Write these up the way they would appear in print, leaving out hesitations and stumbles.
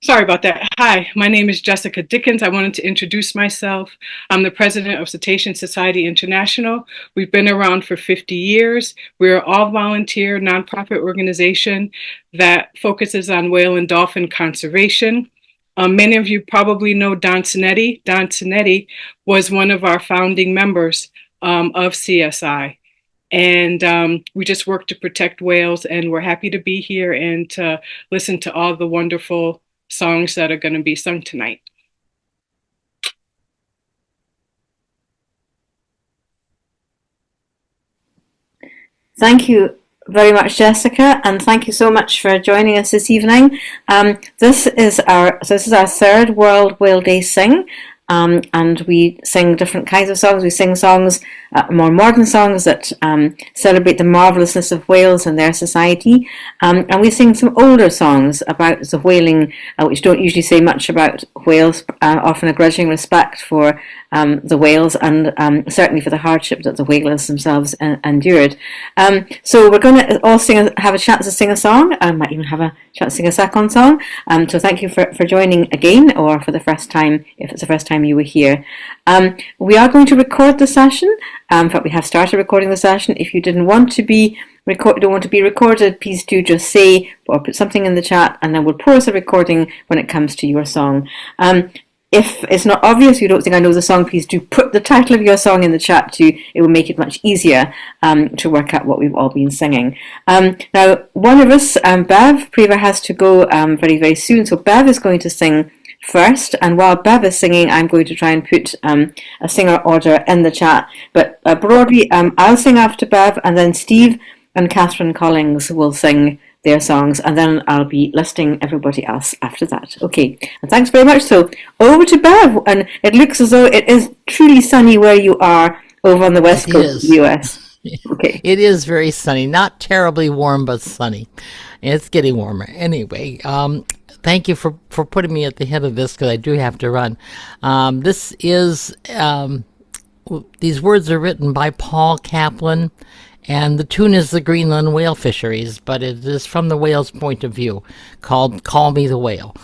Sorry about that. Hi, my name is Jessica Dickens. I wanted to introduce myself. I'm the president of Cetacean Society International. We've been around for 50 years. We're an all volunteer nonprofit organization that focuses on whale and dolphin conservation. Many of you probably know Don Cinetti. Don Cinetti was one of our founding members of CSI. And we just work to protect whales, and we're happy to be here and to listen to all the wonderful songs that are going to be sung tonight. Thank you very much, Jessica, and thank you so much for joining us this evening. This is our third World Whale Day Sing. And we sing different kinds of songs. We sing songs, more modern songs that celebrate the marvellousness of whales and their society. And we sing some older songs about the whaling, which don't usually say much about whales, often a grudging respect for the whales and certainly for the hardship that the whalers themselves endured. So we're going to all have a chance to sing a song. I might even have a chance to sing a second song. So thank you for joining again, or for the first time, if it's the first time you were here. We are going to record the session. In fact, we have started recording the session. If you don't want to be recorded, please do just say or put something in the chat, and then we'll pause the recording when it comes to your song. If it's not obvious, you don't think I know the song, please do put the title of your song in the chat too. It will make it much easier to work out what we've all been singing. Now, one of us, Praver, has to go very, very soon. So Bev is going to sing first. And while Bev is singing, I'm going to try and put a singer order in the chat. But broadly, I'll sing after Bev, and then Steve and Kathryn Collings will sing their songs, and then I'll be listing everybody else after that. Okay, and thanks very much. So over to Bev, and it looks as though it is truly sunny where you are over on the west coast of the US. Okay. It is very sunny, not terribly warm, but sunny. It's getting warmer. Anyway, thank you for putting me at the head of this, because I do have to run. This is, these words are written by Paul Caplan, and the tune is the Greenland whale fisheries, but it is from the whale's point of view, called Call Me the Whale.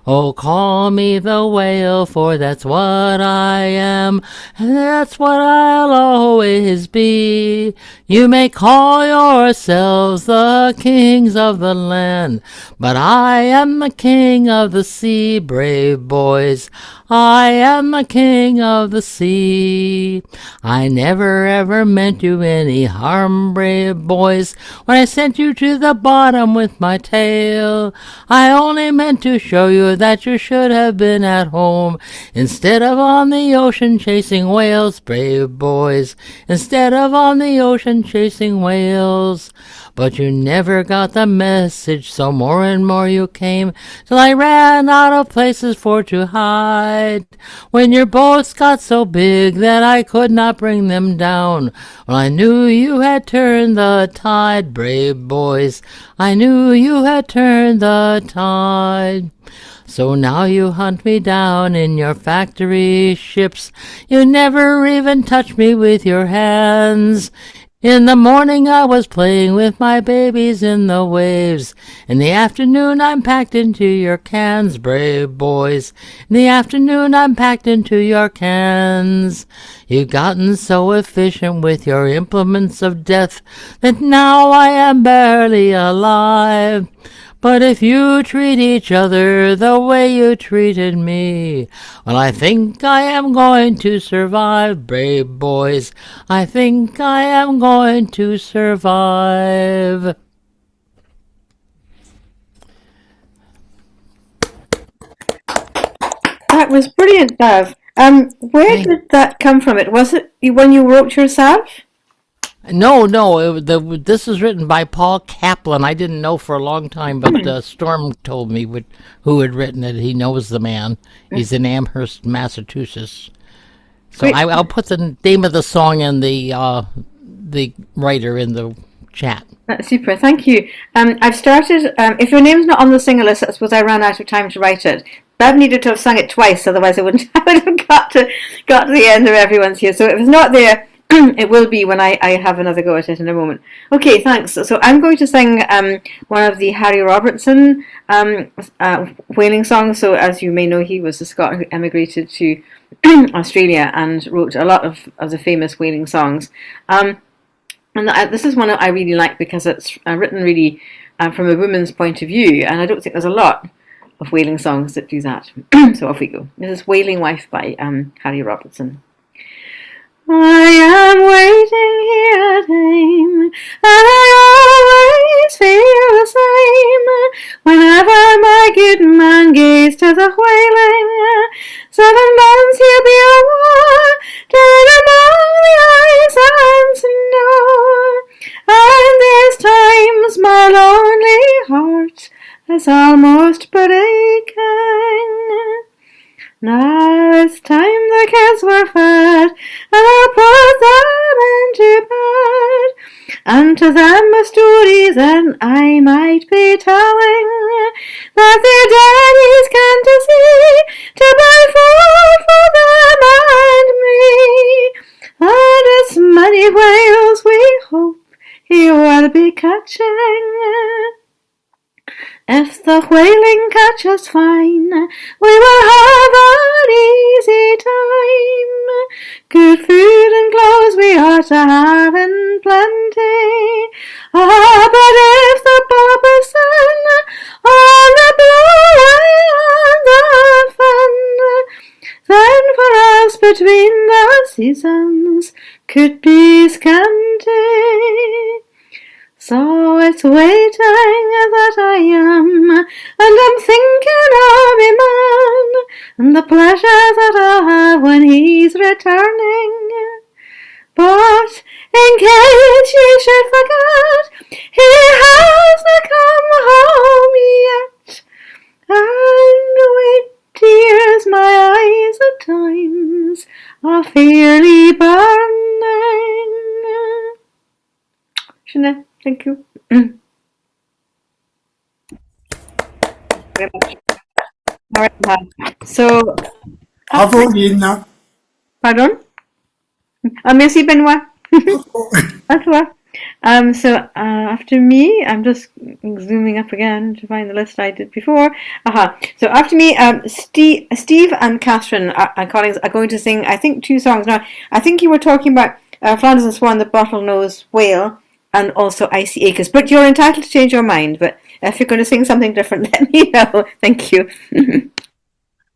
Oh, call me the whale, for that's what I am, and that's what I'll always be. You may call yourselves the kings of the land, but I am the king of the sea, brave boys. I am the king of the sea. I never ever meant you any harm, brave boys, when I sent you to the bottom with my tail. I only meant to show you that you should have been at home, instead of on the ocean chasing whales, brave boys, instead of on the ocean chasing whales. But you never got the message, so more and more you came, till I ran out of places for to hide. When your boats got so big that I could not bring them down, well, I knew you had turned the tide, brave boys. I knew you had turned the tide. So now you hunt me down in your factory ships. You never even touch me with your hands. In the morning I was playing with my babies in the waves. In the afternoon I'm packed into your cans, brave boys. In the afternoon I'm packed into your cans. You've gotten so efficient with your implements of death that now I am barely alive. But if you treat each other the way you treated me, well, I think I am going to survive, brave boys. I think I am going to survive. That was brilliant, Bev. Where did that come from? Was it when you wrote yourself? No, this was written by Paul Caplan. I didn't know for a long time, but Storm told me who had written it. He knows the man. He's in Amherst, Massachusetts. So I'll put the name of the song and the writer in the chat. That's super, thank you. I've started, if your name's not on the singer list, that's because I ran out of time to write it. Bev needed to have sung it twice, otherwise I would have got to the end of everyone's here. So if it's not there, it will be when I have another go at it in a moment. Okay, thanks. So I'm going to sing one of the Harry Robertson whaling songs. So as you may know, he was a Scot who emigrated to Australia and wrote a lot of the famous whaling songs. And this is one that I really like because it's written really from a woman's point of view, and I don't think there's a lot of whaling songs that do that. So off we go. This is Whaling Wife by Harry Robertson. I am waiting here at home, and I always feel the same. Whenever my good man gaze to the whaling, 7 months he'll be a war, down among the ice and snow. And there's times my lonely heart is almost breaking. Now it's time the kids were fed, and I put them into bed, and to them a story then I might be telling, that their daddies came to see, to buy food for them and me, and it's many whales we hope he will be catching. If the whaling catches fine, we will have an easy time. Good food and clothes we ought to have in plenty. But if the poppers send on the blue and the fen, then for us between the seasons could be scanty. So it's waiting that I am, and I'm thinking of me man, and the pleasure that I'll have when he's returning. But in case you should forget, he hasn't come home yet, and with tears my eyes at times are fairly burning. Shouldn't I? Thank you. Very much. All right. So, Bravo, Linn. pardon? Merci, Benoit. À toi. So after me, I'm just zooming up again to find the list I did before. So after me, Steve and Kathryn and Collings are going to sing, I think, 2 songs. Now, I think you were talking about Flanders and Swann, the Bottlenose whale, and also Icy Acres. But you're entitled to change your mind. But if you're going to sing something different, let me know. Thank you.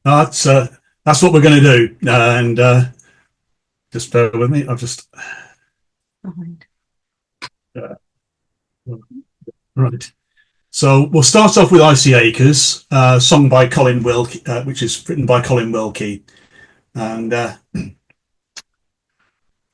That's what we're going to do. And just bear with me. I'll just... right. So we'll start off with Icy Acres, sung by Colin Wilkie, which is written by Colin Wilkie. And...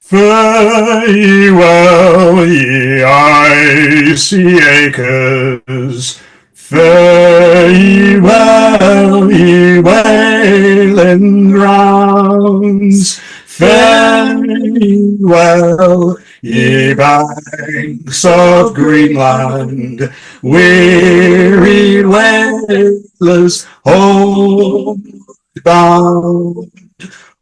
Fare ye well, ye icy acres, fare ye well, ye whaling grounds, fare ye well, ye banks of Greenland, weary whalers homeward bound.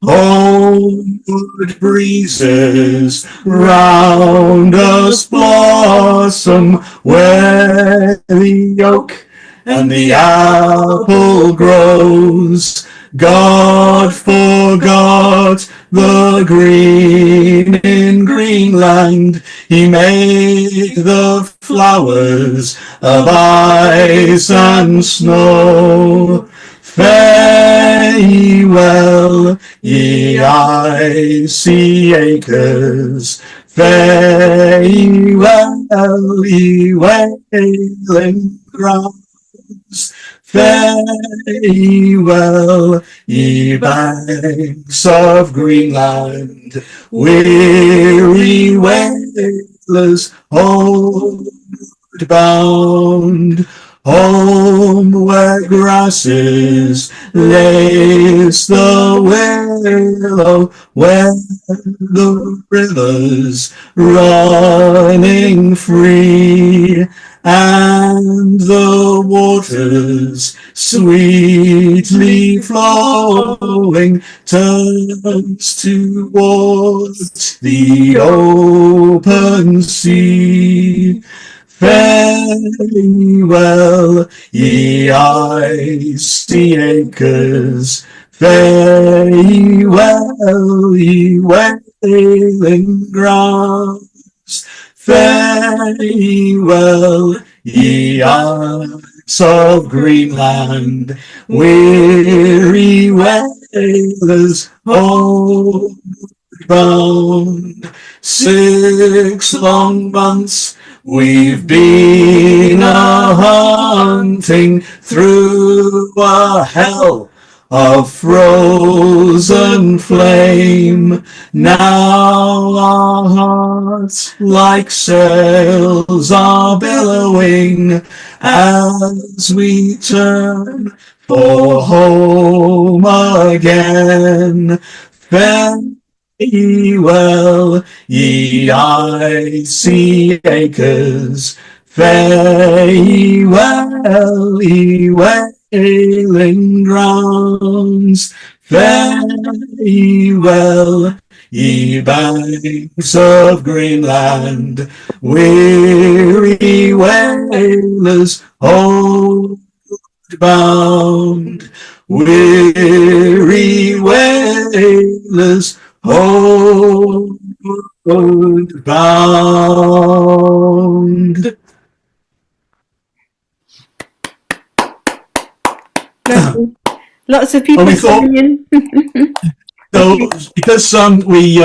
Homeward breezes round us blossom, where the oak and the apple grows. God forgot the green in Greenland. He made the flowers of ice and snow. Fare ye well, ye icy acres, fare ye well, ye whaling grounds, fare ye well, ye banks of Greenland, weary whalers homeward bound. Home where grasses lace the willow, where the rivers running free, and the waters sweetly flowing, turns towards the open sea. Farewell, ye icy acres, farewell, ye wailing grounds, farewell, ye isles of Greenland, weary whalers homeward-bound. 6 long months we've been a-hunting through a hell of frozen flame. Now our hearts like sails are billowing as we turn for home again. Farewell, ye icy acres, farewell, ye wailing grounds, farewell, ye banks of Greenland, weary whalers homeward-bound, weary whalers homeward-bound. Lots of people coming in. So, because we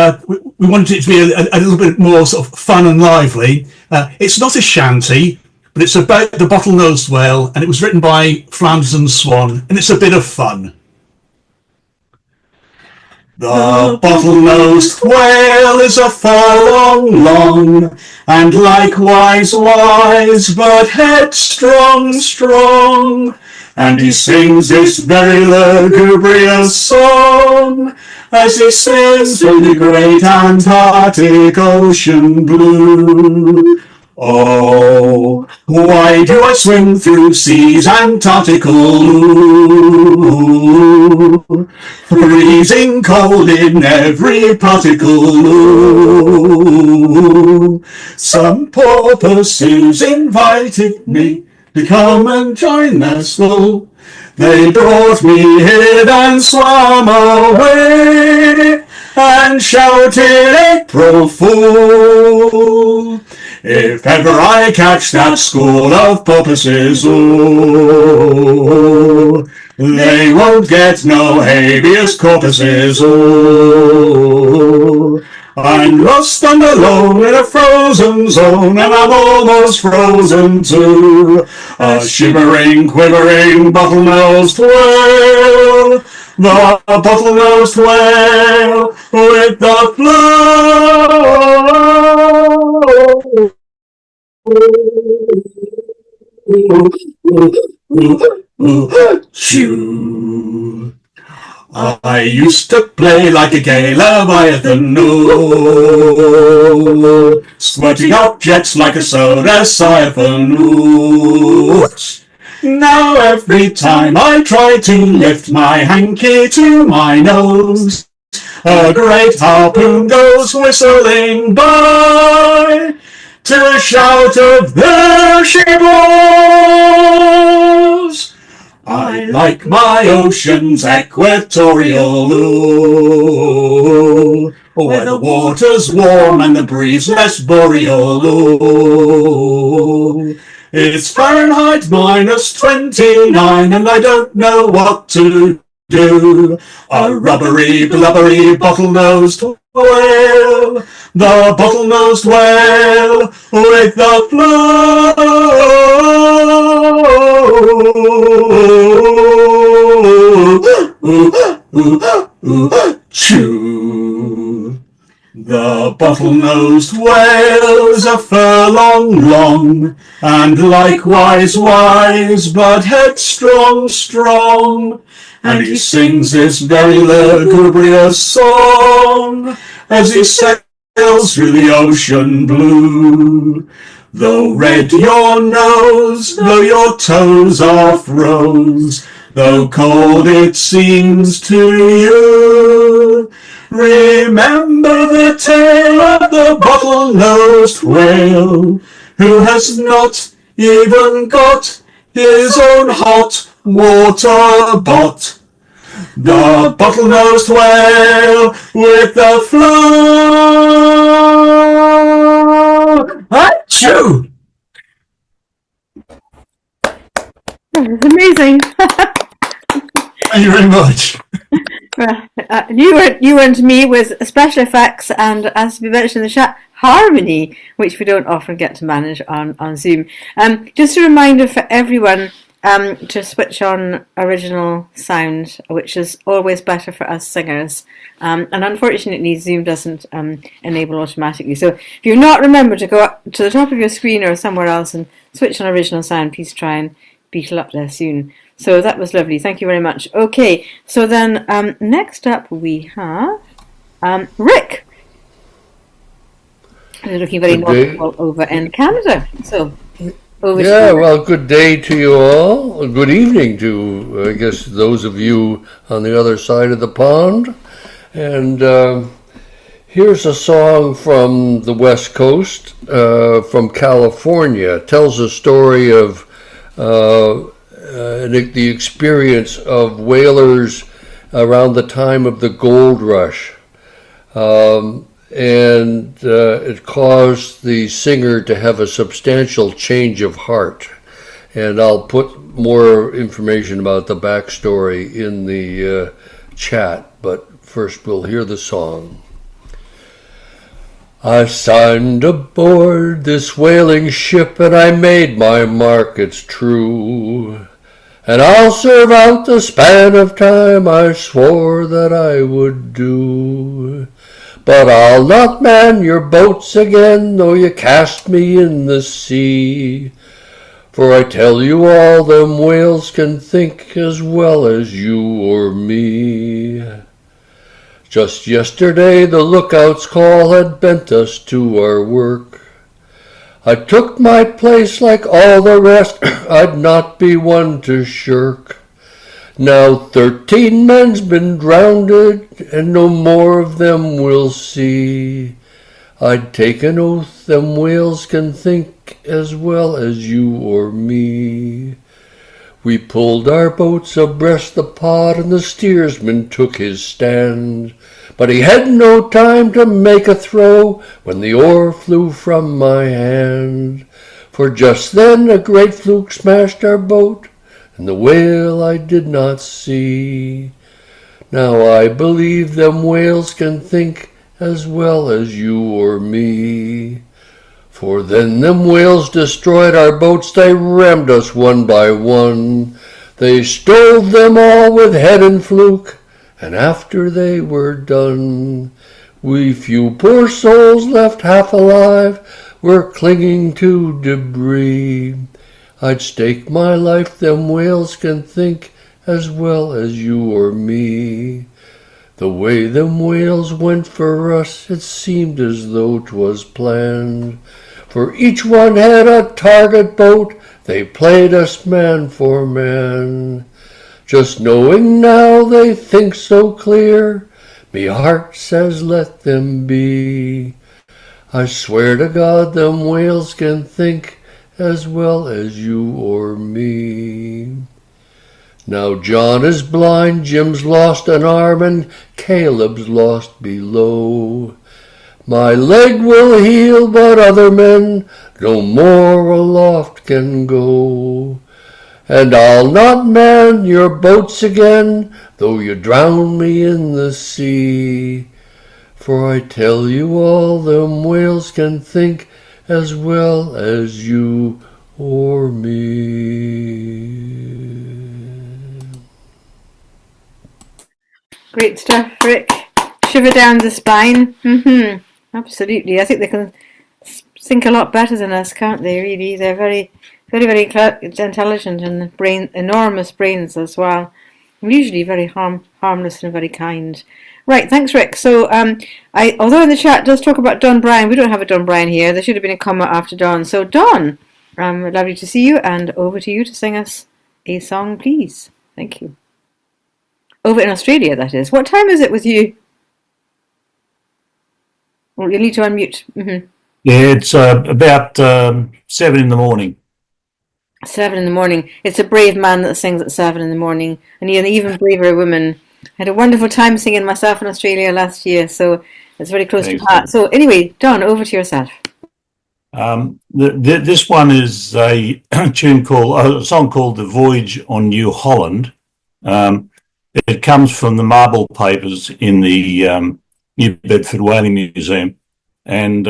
wanted it to be a little bit more sort of fun and lively, it's not a shanty, but it's about the bottlenose whale, and it was written by Flanders and Swann, and it's a bit of fun. The bottlenose whale is a furlong long, and likewise wise, but headstrong strong. And he sings this very lugubrious song as he sails through the great Antarctic Ocean blue. Oh, why do I swim through seas Antarctical? Freezing cold in every particle. Some porpoises invited me to come and join their school. They brought me here and swam away and shouted, April Fool. If ever I catch that school of porpoises, ooh, they won't get no habeas corpuses, ooh. I'm lost and alone in a frozen zone, and I'm almost frozen too. A shimmering, quivering, bottlenosed whale, the bottlenosed whale with the flow. Chew. I used to play like a gay Leviathan, ooh, squirting out jets like a soda siphon, ooh. Now every time I try to lift my hanky to my nose, a great harpoon goes whistling by to a shout of there she blows. I like my oceans equatorial, ooh, where the water's warm and the breeze less boreal, ooh. It's Fahrenheit minus 29 and I don't know what to do. A rubbery, blubbery, bottlenosed whale, the bottlenosed whale with the flow. Chew. The bottlenosed whale is a furlong long, and likewise wise, but headstrong strong. And he sings this very lugubrious song as he sails sails through the ocean blue. Though red your nose, though your toes are froze, though cold it seems to you, remember the tale of the bottlenose whale, who has not even got his own hot water pot. The bottlenose whale with the flow. Achoo! Amazing. Thank you very much. You and me with special effects and, as we mentioned in the chat, harmony, which we don't often get to manage on Zoom. Just a reminder for everyone to switch on original sound, which is always better for us singers. And unfortunately, Zoom doesn't enable automatically. So if you're not, remember to go up to the top of your screen or somewhere else and switch on original sound. Please try and beetle up there soon. So that was lovely. Thank you very much. Okay, so then next up we have Rick. He's looking very knowledgeable over in Canada. So over to you. Well, good day to you all. Good evening to, I guess, those of you on the other side of the pond. And here's a song from the West Coast, from California. It tells a story of the experience of whalers around the time of the gold rush. And it caused the singer to have a substantial change of heart. And I'll put more information about the backstory in the chat, but first we'll hear the song. I signed aboard this whaling ship and I made my mark, it's true. And I'll serve out the span of time I swore that I would do. But I'll not man your boats again, though you cast me in the sea. For I tell you all, them whales can think as well as you or me. Just yesterday the lookout's call had bent us to our work. I took my place like all the rest, I'd not be one to shirk. Now 13 men's been drowned, and no more of them we'll see. I'd take an oath them whales can think as well as you or me. We pulled our boats abreast the pod, and the steersman took his stand. But he had no time to make a throw when the oar flew from my hand. For just then a great fluke smashed our boat, and the whale I did not see. Now I believe them whales can think as well as you or me. For then them whales destroyed our boats, they rammed us one by one. They stole them all with head and fluke, and after they were done, we few poor souls left half alive were clinging to debris. I'd stake my life them whales can think as well as you or me. The way them whales went for us, it seemed as though 'twas planned. For each one had a target boat, they played us man for man. Just knowing now they think so clear, me heart says let them be. I swear to God them whales can think as well as you or me. Now John is blind, Jim's lost an arm, and Caleb's lost below. My leg will heal, but other men no more aloft can go. And I'll not man your boats again, though you drown me in the sea. For I tell you all, them whales can think as well as you or me. Great stuff, Rick. Shiver down the spine. Absolutely. I think they can think a lot better than us, can't they, really? They're very, very, very intelligent and enormous brains as well. Usually very harmless and very kind. Right, thanks, Rick. So, although in the chat does talk about Don Bryan, we don't have a Don Bryan here. There should have been a comma after Don. So, Don, lovely to see you, and over to you to sing us a song, please. Thank you. Over in Australia, that is. What time is it with you? Well, you need to unmute. Mm-hmm. Yeah, it's about 7 in the morning. 7 in the morning. It's a brave man that sings at 7 in the morning, and an even braver woman. I had a wonderful time singing myself in Australia last year, so it's very close to heart. So anyway, Don, over to yourself. This one is a song called "The Voyage on New Holland." It comes from the marble papers in the New Bedford Whaling Museum, and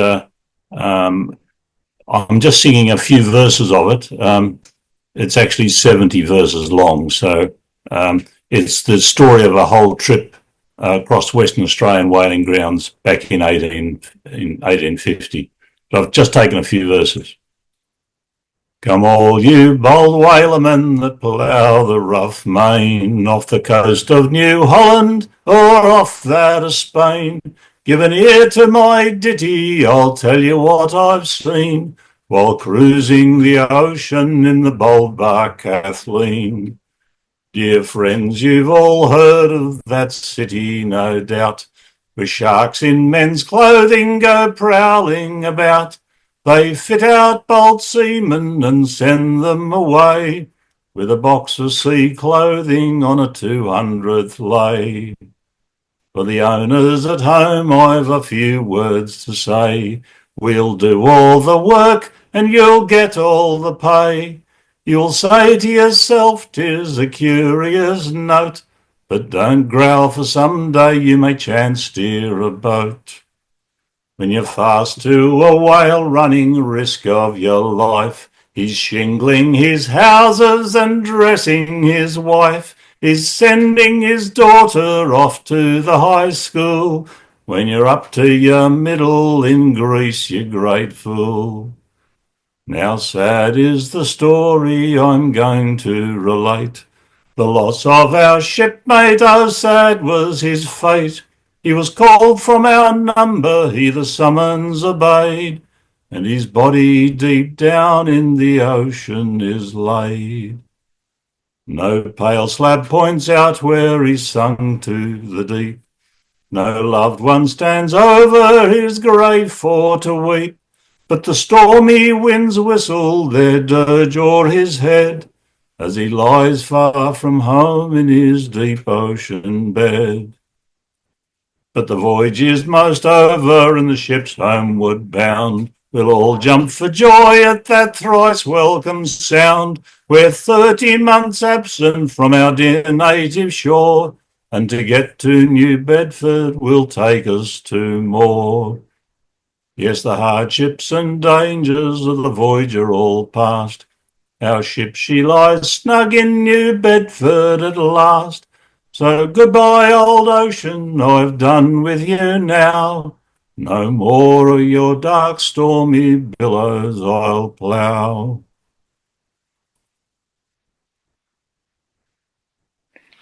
I'm just singing a few verses of it. It's actually 70 verses long, so it's the story of a whole trip across Western Australian whaling grounds back in 1850. So I've just taken a few verses. Come all you bold whalemen that plough the rough main off the coast of New Holland or off that of Spain. Give an ear to my ditty, I'll tell you what I've seen while cruising the ocean in the bold bark Kathleen. Dear friends, you've all heard of that city, no doubt, where sharks in men's clothing go prowling about. They fit out bold seamen and send them away with a box of sea clothing on a 200th lay. For the owners at home, I've a few words to say. We'll do all the work and you'll get all the pay. You'll say to yourself, 'tis a curious note, but don't growl, for some day you may chance steer a boat. When you're fast to a whale running risk of your life, he's shingling his houses and dressing his wife. He's sending his daughter off to the high school. When you're up to your middle in Greece, you great fool. Now sad is the story I'm going to relate. The loss of our shipmate, oh sad was his fate. He was called from our number, he the summons obeyed, and his body deep down in the ocean is laid. No pale slab points out where he sunk to the deep. No loved one stands over his grave for to weep, but the stormy winds whistle their dirge o'er his head as he lies far from home in his deep ocean bed. But the voyage is most over and the ship's homeward bound. We'll all jump for joy at that thrice welcome sound. We're 30 months absent from our dear native shore, and to get to New Bedford will take us 2 more. Yes, the hardships and dangers of the voyage are all past. Our ship, she lies snug in New Bedford at last. So goodbye, old ocean, I've done with you now. No more of your dark, stormy billows I'll plough.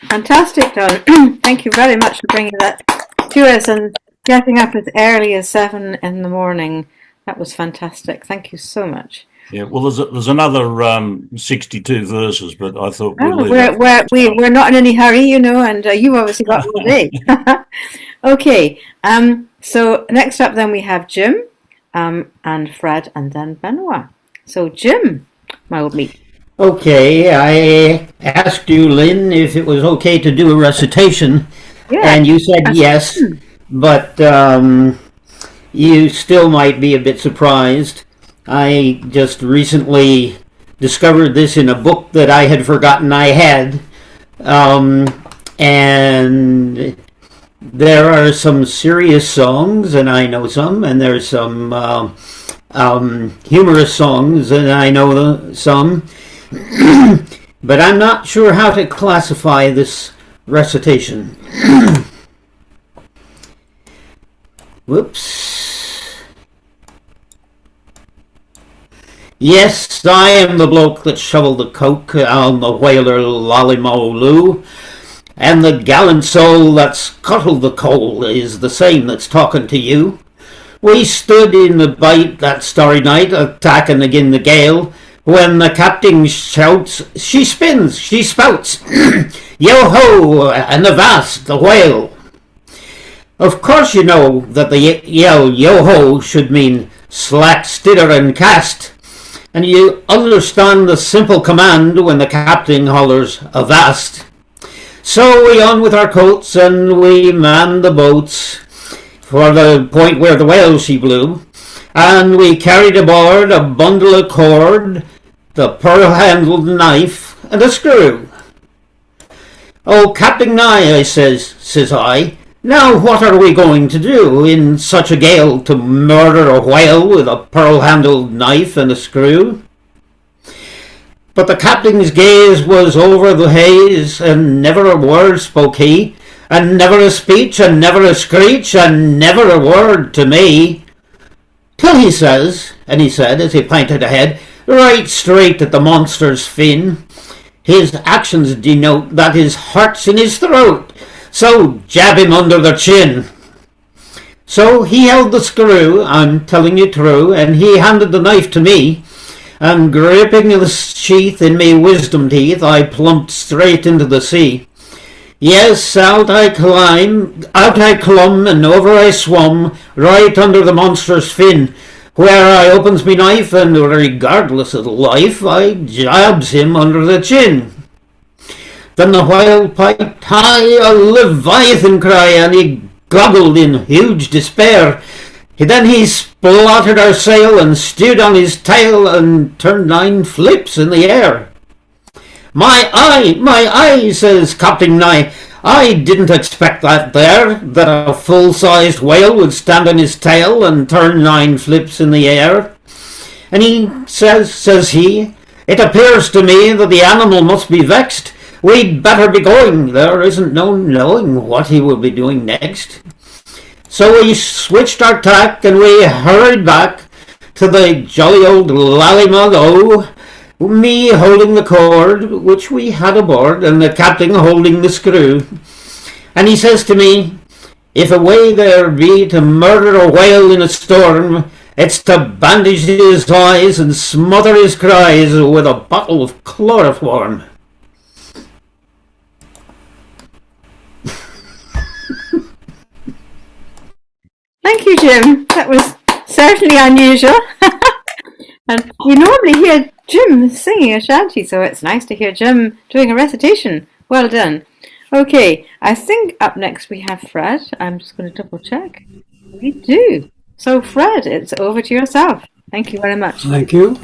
Fantastic, Don. Thank you very much for bringing that to us and getting up as early as 7 in the morning. That was fantastic. Thank you so much. Yeah, well, there's another 62 verses, but I thought we're not in any hurry, you know, and you've obviously got all day. Okay, so next up then we have Jim, and Fred, and then Benoit. So Jim, my old mate. Okay, I asked you, Lynn, if it was okay to do a recitation, and you said yes, but you still might be a bit surprised. I just recently discovered this in a book that I had forgotten I had, and there are some serious songs, and I know some, and there's some humorous songs, and I know some, but I'm not sure how to classify this recitation. Whoops. Yes, I am the bloke that shoveled the coke on the whaler Lollymoloo. and the gallant soul that scuttled the coal is the same that's talking to you. We stood in the bight that starry night, attacking agin the gale, when the captain shouts, she spins, she spouts, yo-ho, and avast the whale. Of course you know that the yell yo-ho should mean slack, stidder and cast, and you understand the simple command when the captain hollers avast. So we on with our coats and we manned the boats for the point where the whale she blew, and we carried aboard a bundle of cord, the pearl-handled knife, and a screw. Oh, Captain Nye, I says I, now what are we going to do in such a gale to murder a whale with a pearl-handled knife and a screw? But the captain's gaze was over the haze, and never a word spoke he, and never a speech, and never a screech, and never a word to me. Till he says, and he said as he pointed ahead, right straight at the monster's fin, his actions denote that his heart's in his throat, so jab him under the chin. So he held the screw, I'm telling you true, and he handed the knife to me, and gripping the sheath in me wisdom teeth, I plumped straight into the sea. Yes, out I clomb, and over I swum, right under the monster's fin, where I opens me knife, and regardless of life, I jabs him under the chin. Then the whale piped high a leviathan cry, and he goggled in huge despair. Then he splotted our sail, and stewed on his tail, and turned 9 flips in the air. My eye, says Captain Nye, I didn't expect that a full-sized whale would stand on his tail and turn 9 flips in the air. And he says he, it appears to me that the animal must be vexed. We'd better be going, there isn't no knowing what he will be doing next. So we switched our tack and we hurried back to the jolly old Lallymug, me holding the cord which we had aboard, and the captain holding the screw. And he says to me, if a way there be to murder a whale in a storm, it's to bandage his eyes and smother his cries with a bottle of chloroform. Thank you, Jim. That was certainly unusual. And we normally hear Jim singing a shanty, so it's nice to hear Jim doing a recitation. Well done. Okay, I think up next we have Fred. I'm just going to double check. We do. So Fred, it's over to yourself. Thank you very much. Thank you.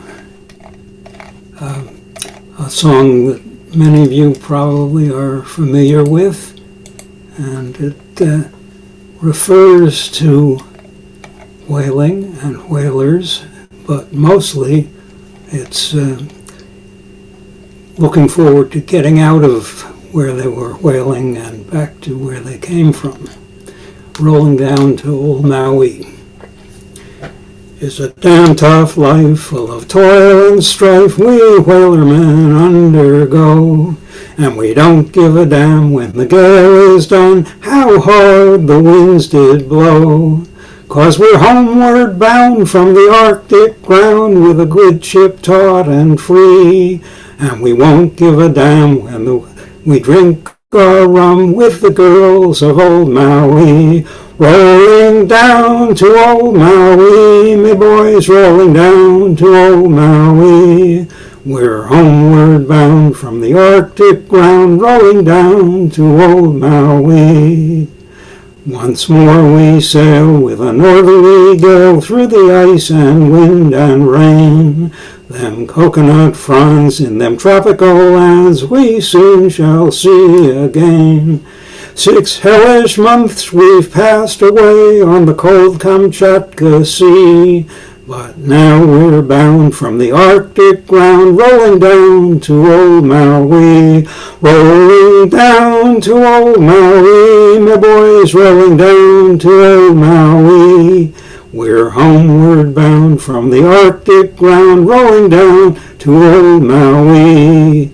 A song that many of you probably are familiar with, and it refers to whaling and whalers, but mostly it's looking forward to getting out of where they were whaling and back to where they came from. Rolling down to old Maui. It's a damn tough life full of toil and strife we whalermen undergo, and we don't give a damn when the gale is done how hard the winds did blow. 'Cause we're homeward bound from the Arctic ground with a good ship taut and free, and we won't give a damn when we drink our rum with the girls of old Maui. Rolling down to old Maui, me boys, rolling down to old Maui. We're homeward bound from the Arctic ground, rolling down to old Maui. Once more we sail with a northerly gale through the ice and wind and rain. Them coconut fronds in them tropical lands we soon shall see again. 6 hellish months we've passed away on the cold Kamchatka Sea, but now we're bound from the Arctic ground, rolling down to old Maui. Rolling down to old Maui, my boys, rolling down to old Maui. We're homeward bound from the Arctic ground, rolling down to old Maui.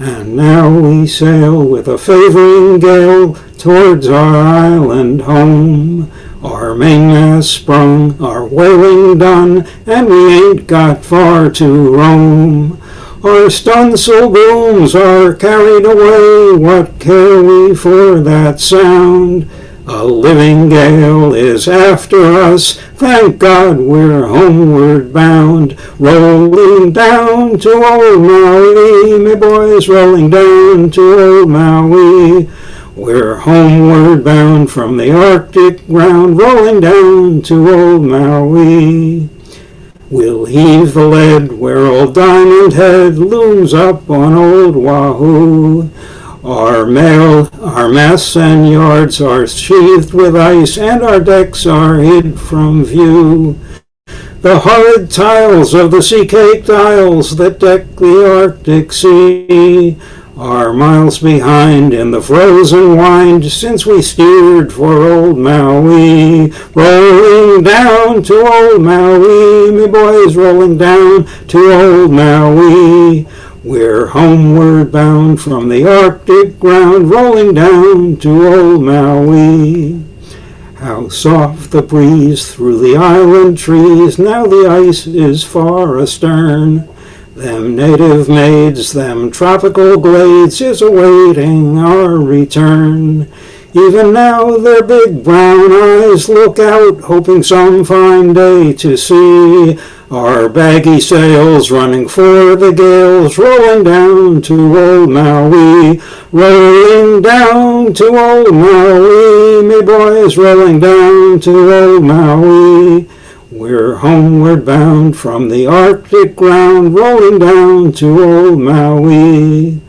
And now we sail with a favoring gale towards our island home. Our mainmast sprung, our whaling done, and we ain't got far to roam. Our stunsail booms are carried away, what care we for that sound? A living gale is after us, thank God we're homeward bound. Rolling down to old Maui, me boys, rolling down to old Maui. We're homeward bound from the Arctic ground, rolling down to old Maui. We'll heave the lead where old Diamond Head looms up on old Wahoo. Our masts and yards are sheathed with ice, and our decks are hid from view. The horrid tiles of the sea-caked isles that deck the Arctic Sea are miles behind in the frozen wind since we steered for old Maui. Rolling down to old Maui, me boys, rolling down to old Maui. We're homeward bound from the Arctic ground, rolling down to old Maui. How soft the breeze through the island trees, now the ice is far astern. Them native maids, them tropical glades is awaiting our return. Even now their big brown eyes look out, hoping some fine day to see our baggy sails running for the gales, rolling down to old Maui. Rolling down to old Maui, me boys, rolling down to old Maui. We're homeward bound from the Arctic ground, rolling down to old Maui.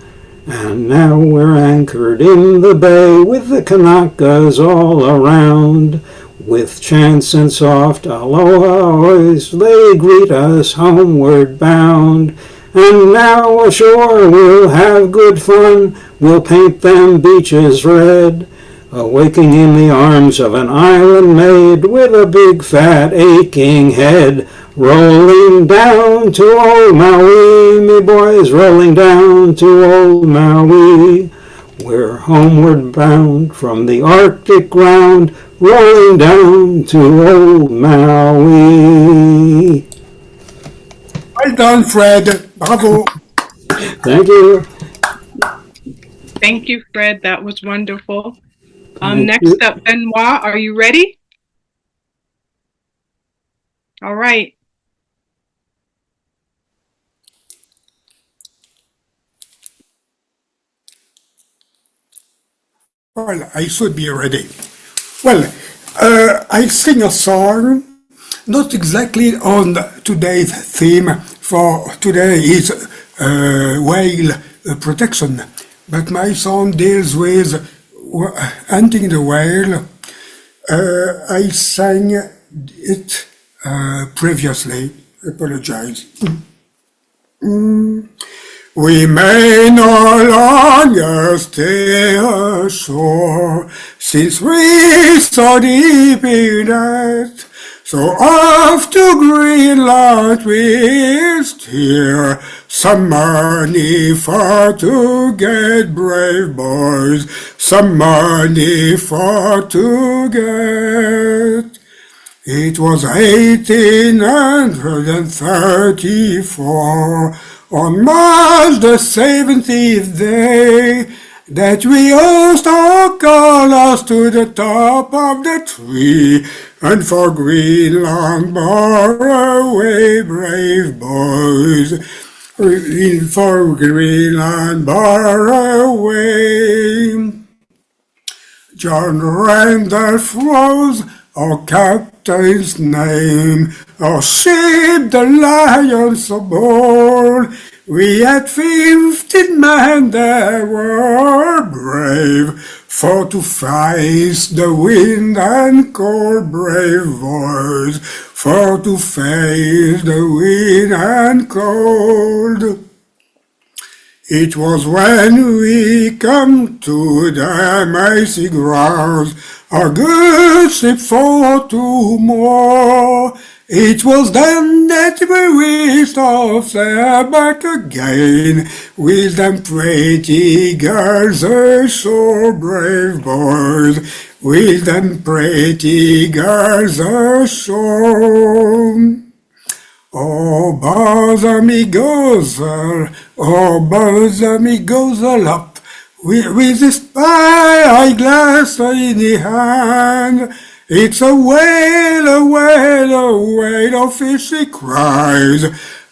And now we're anchored in the bay with the Kanakas all around. With chants and soft aloha's they greet us homeward bound. And now ashore we'll have good fun, we'll paint them beaches red. Awaking in the arms of an island maid with a big fat aching head. Rolling down to old Maui, me boys, rolling down to old Maui. We're homeward bound from the Arctic ground, rolling down to old Maui. Well done, Fred. Bravo. Thank you. Thank you, Fred. That was wonderful. Thank Next you. up, Benoit, are you ready? All right. Well, I should be ready. Well, I sing a song, not exactly on today's theme, for today is whale protection, but my song deals with hunting the whale. I sang it previously. Apologize. We may no longer stay ashore, since we're so deep in it. So off to Greenland we'll steer, some money for to get, brave boys, some money for to get. It was 1834, on March the 17th day, that we hoist our colors to the top of the tree, and for Greenland bore away, brave boys, for Greenland bore away. John Randolph rose, our captain's name, our ship the Lion so bold. We had 15 men that were brave, for to face the wind and cold, brave boys, for to face the wind and cold. It was when we come to the icy grounds, our good ship for to moor, It was then that we wished off there back again, with them pretty girls, so brave boys, with them pretty girls, so. Oh, bother me gozel, oh, bother me gozel up, with this spy-glass in the hand. It's a whale, a whale, a whale of fish, he cries,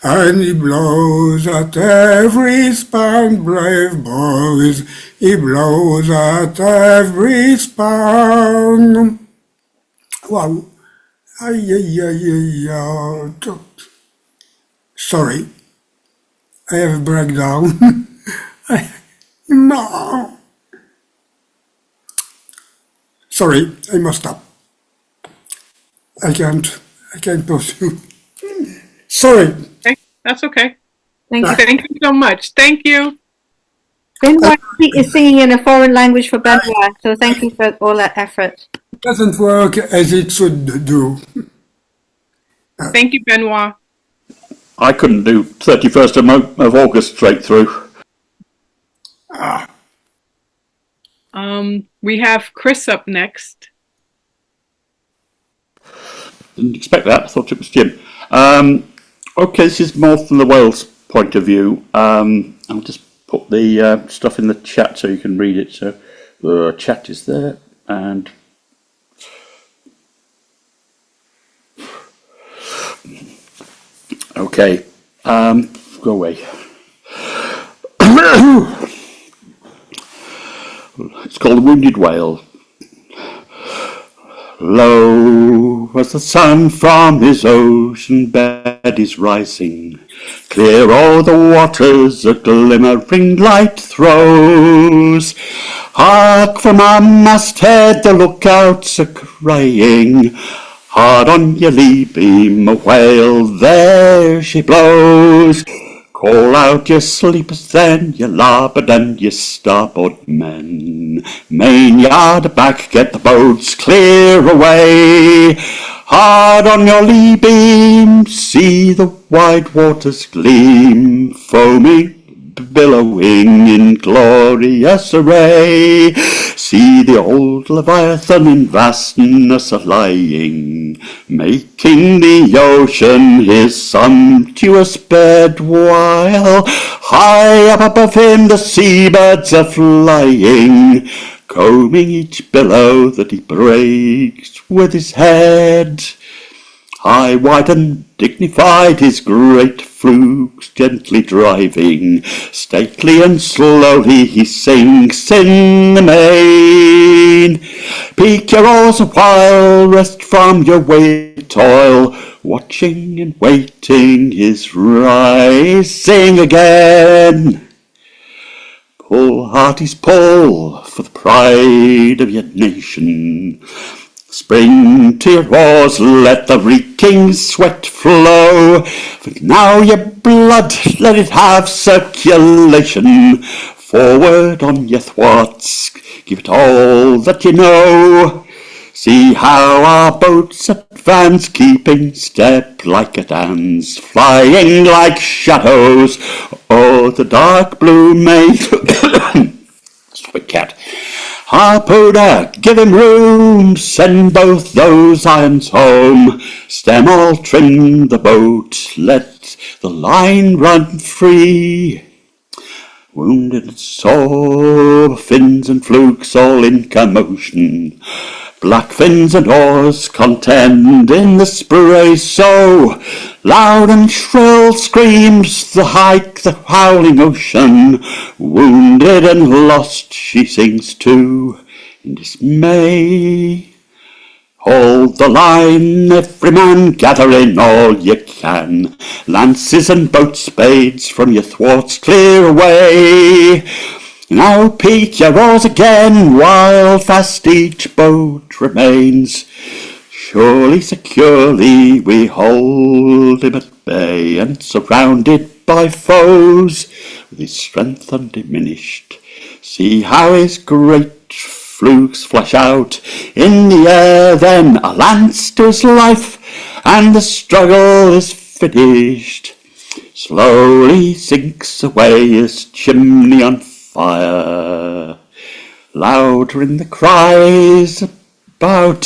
and he blows at every span, brave boys, he blows at every span. Wow. Sorry, I have a breakdown. No. Sorry, I must stop. I can't pursue. Sorry. Okay, that's okay. Thank you. Thank you so much. Thank you. Benoit is singing in a foreign language for Benoit, so thank you for all that effort. It doesn't work as it should do. Thank you, Benoit. I couldn't do 31st of August straight through. We have Chris up next. Didn't expect that. I thought it was Jim. Okay, this is more from the Wales point of view. I'll just put the stuff in the chat so you can read it. So the chat is there, and okay, go away. It's called The Wounded Whale. Lo, as the sun from his ocean bed is rising, clear o'er the waters a glimmering light throws. Hark, from our masthead the lookouts are crying, hard on your lee beam a whale there she blows. Call out your sleepers then, your larboard and your starboard men. Main yard aback, get the boats clear away. Hard on your lee beam, see the wide waters gleam, foaming, billowing in glorious array. See the old Leviathan in vastness a-lying, making the ocean his sumptuous bed, while high up above him the seabirds are flying, combing each billow that he breaks with his head. High, wide and dignified his great flukes gently driving, stately and slowly he sinks in the main. Peak your oars a while, rest from your weight toil, watching and waiting his rising again. Pull, hearties, pull, for the pride of your nation. Spring to your oars, let the reeking sweat flow, for now your blood, let it have circulation. Forward on your thwarts, give it all that you know. See how our boats advance, keeping step like a dance, flying like shadows o'er the dark blue main. Stop it, cat. Harpooner, give him room, send both those irons home. Stem all trim the boat, let the line run free. Wounded and sore, fins and flukes all in commotion. Black fins and oars contend in the spray, so loud and shrill screams the howling ocean. Wounded and lost she sings too in dismay. Hold the line, every man, gather in all you can. Lances and boat spades from your thwarts clear away. Now peak your oars again, while fast each boat remains. Surely, securely we hold him at bay, and surrounded by foes, with his strength undiminished. See how his great flukes flash out in the air, then a lance to his life, and the struggle is finished. Slowly sinks away his chimney on fire. Louder in the cries about,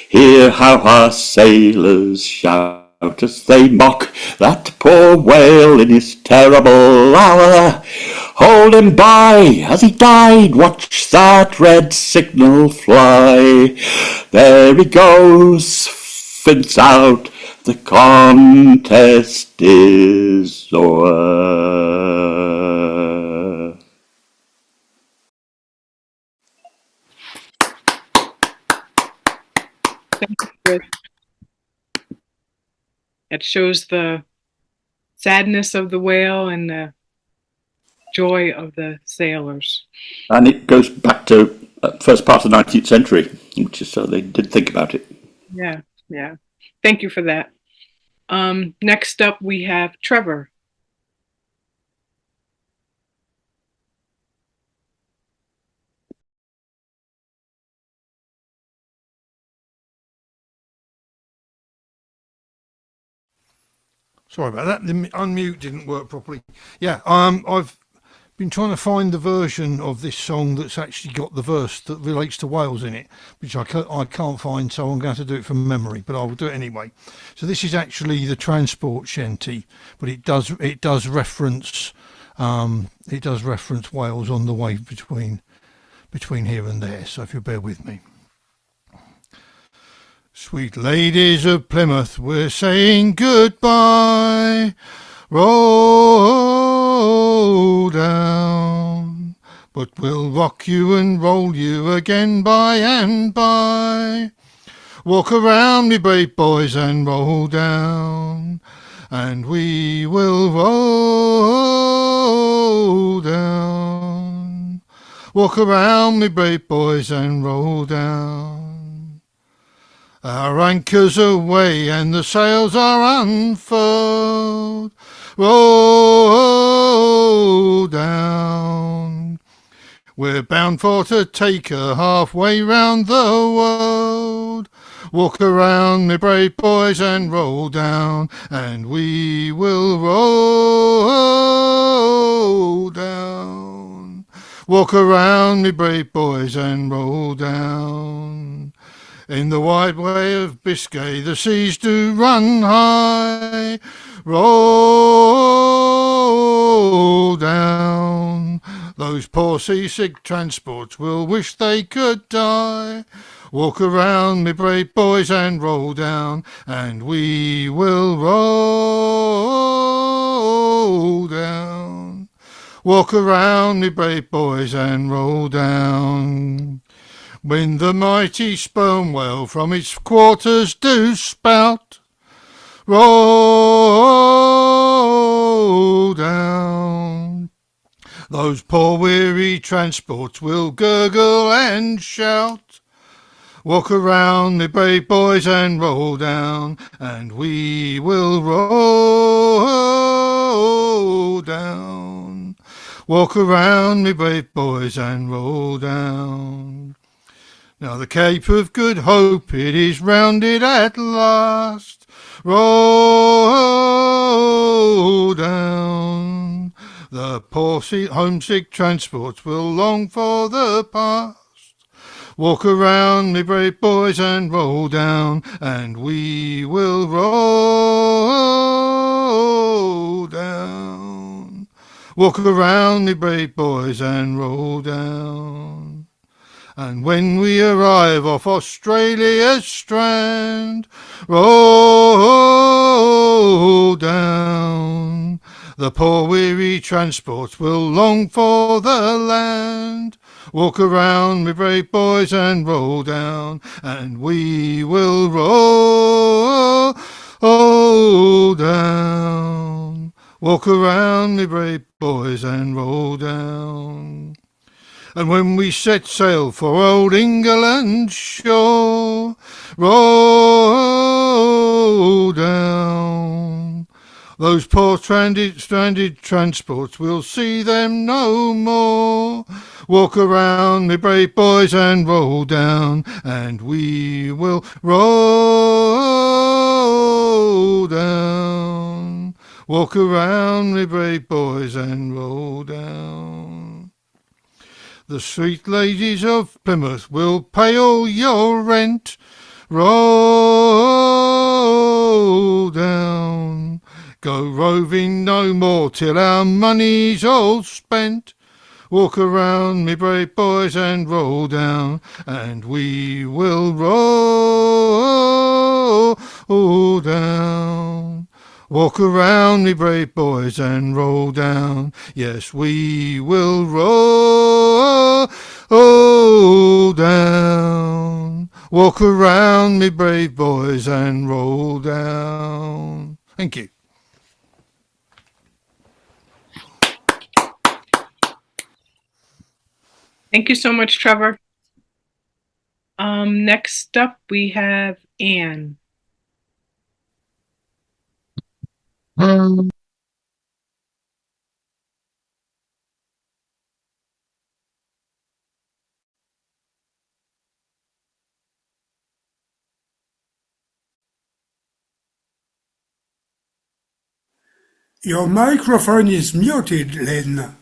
hear how our sailors shout as they mock that poor whale in his terrible hour. Hold him by as he died, watch that red signal fly. There he goes, fins out, the contest is o'er. Thank you, Chris. It shows the sadness of the whale and the joy of the sailors. And it goes back to first part of the 19th century, which is so they did think about it. Yeah, yeah. Thank you for that. Next up, we have Trevor. Sorry about that. The unmute didn't work properly. Yeah, I've been trying to find the version of this song that's actually got the verse that relates to Wales in it, which I can't find, so I'm going to do it from memory, but I will do it anyway. So this is actually the transport shanty, but it does reference Wales on the way between here and there. So if you bear with me. Sweet ladies of Plymouth, we're saying goodbye. Roll down, but we'll rock you and roll you again by and by. Walk around, me brave boys, and roll down, and we will roll down. Walk around, me brave boys, and roll down. Our anchors aweigh and the sails are unfurled. Roll down. We're bound for to take her halfway round the world. Walk around, me brave boys, and roll down, and we will roll down. Walk around, me brave boys, and roll down. In the wide way of Biscay the seas do run high. Roll down. Those poor seasick transports will wish they could die. Walk around, me brave boys, and roll down, and we will roll down. Walk around, me brave boys, and roll down. When the mighty sperm whale from its quarters do spout, roll down. Those poor weary transports will gurgle and shout. Walk around, me brave boys, and roll down, and we will roll down. Walk around, me brave boys, and roll down. Now the Cape of Good Hope, it is rounded at last. Roll down. The poor homesick transports will long for the past. Walk around, me brave boys, and roll down, and we will roll down. Walk around, me brave boys, and roll down. And when we arrive off Australia's strand, roll down. The poor weary transports will long for the land. Walk around, me brave boys, and roll down, and we will roll down. Walk around, me brave boys, and roll down. And when we set sail for old England's shore, roll down. Those poor stranded transports, we'll see them no more. Walk around, me brave boys, and roll down, and we will roll Walk around, me brave boys, and roll down. The sweet ladies of Plymouth will pay all your rent. Roll down. Go roving no more till our money's all spent. Walk around, me brave boys, and roll down, and we will roll down. Walk around, me brave boys, and roll down. Yes, we will roll down. Walk around, me brave boys, and roll down. Thank you. Thank you so much, Trevor. Next up, we have Anne. Your microphone is muted, Linn.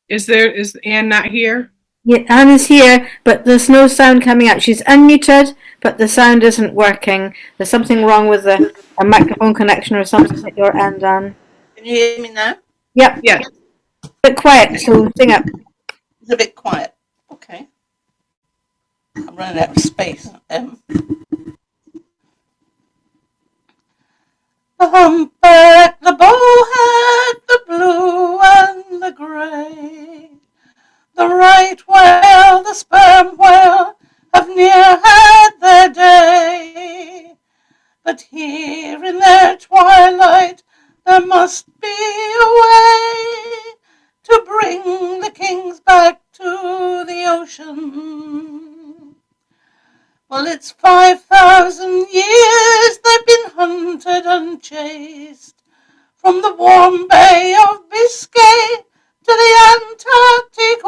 Is Anne not here? Yeah, Anne is here, but there's no sound coming out. She's unmuted, but the sound isn't working. There's something wrong with a microphone connection or something at your end, Anne. Can you hear me now? Yep. Yes. A bit quiet, so sing up. It's a bit quiet. Okay. I'm running out of space. The humpback, the bowhead, the blue and the grey, the right whale, the sperm whale, have near had their day. But here in their twilight there must be a way to bring the kings back to the ocean. Well, it's 5,000 years they've been hunted and chased, from the warm Bay of Biscay to the Antarctic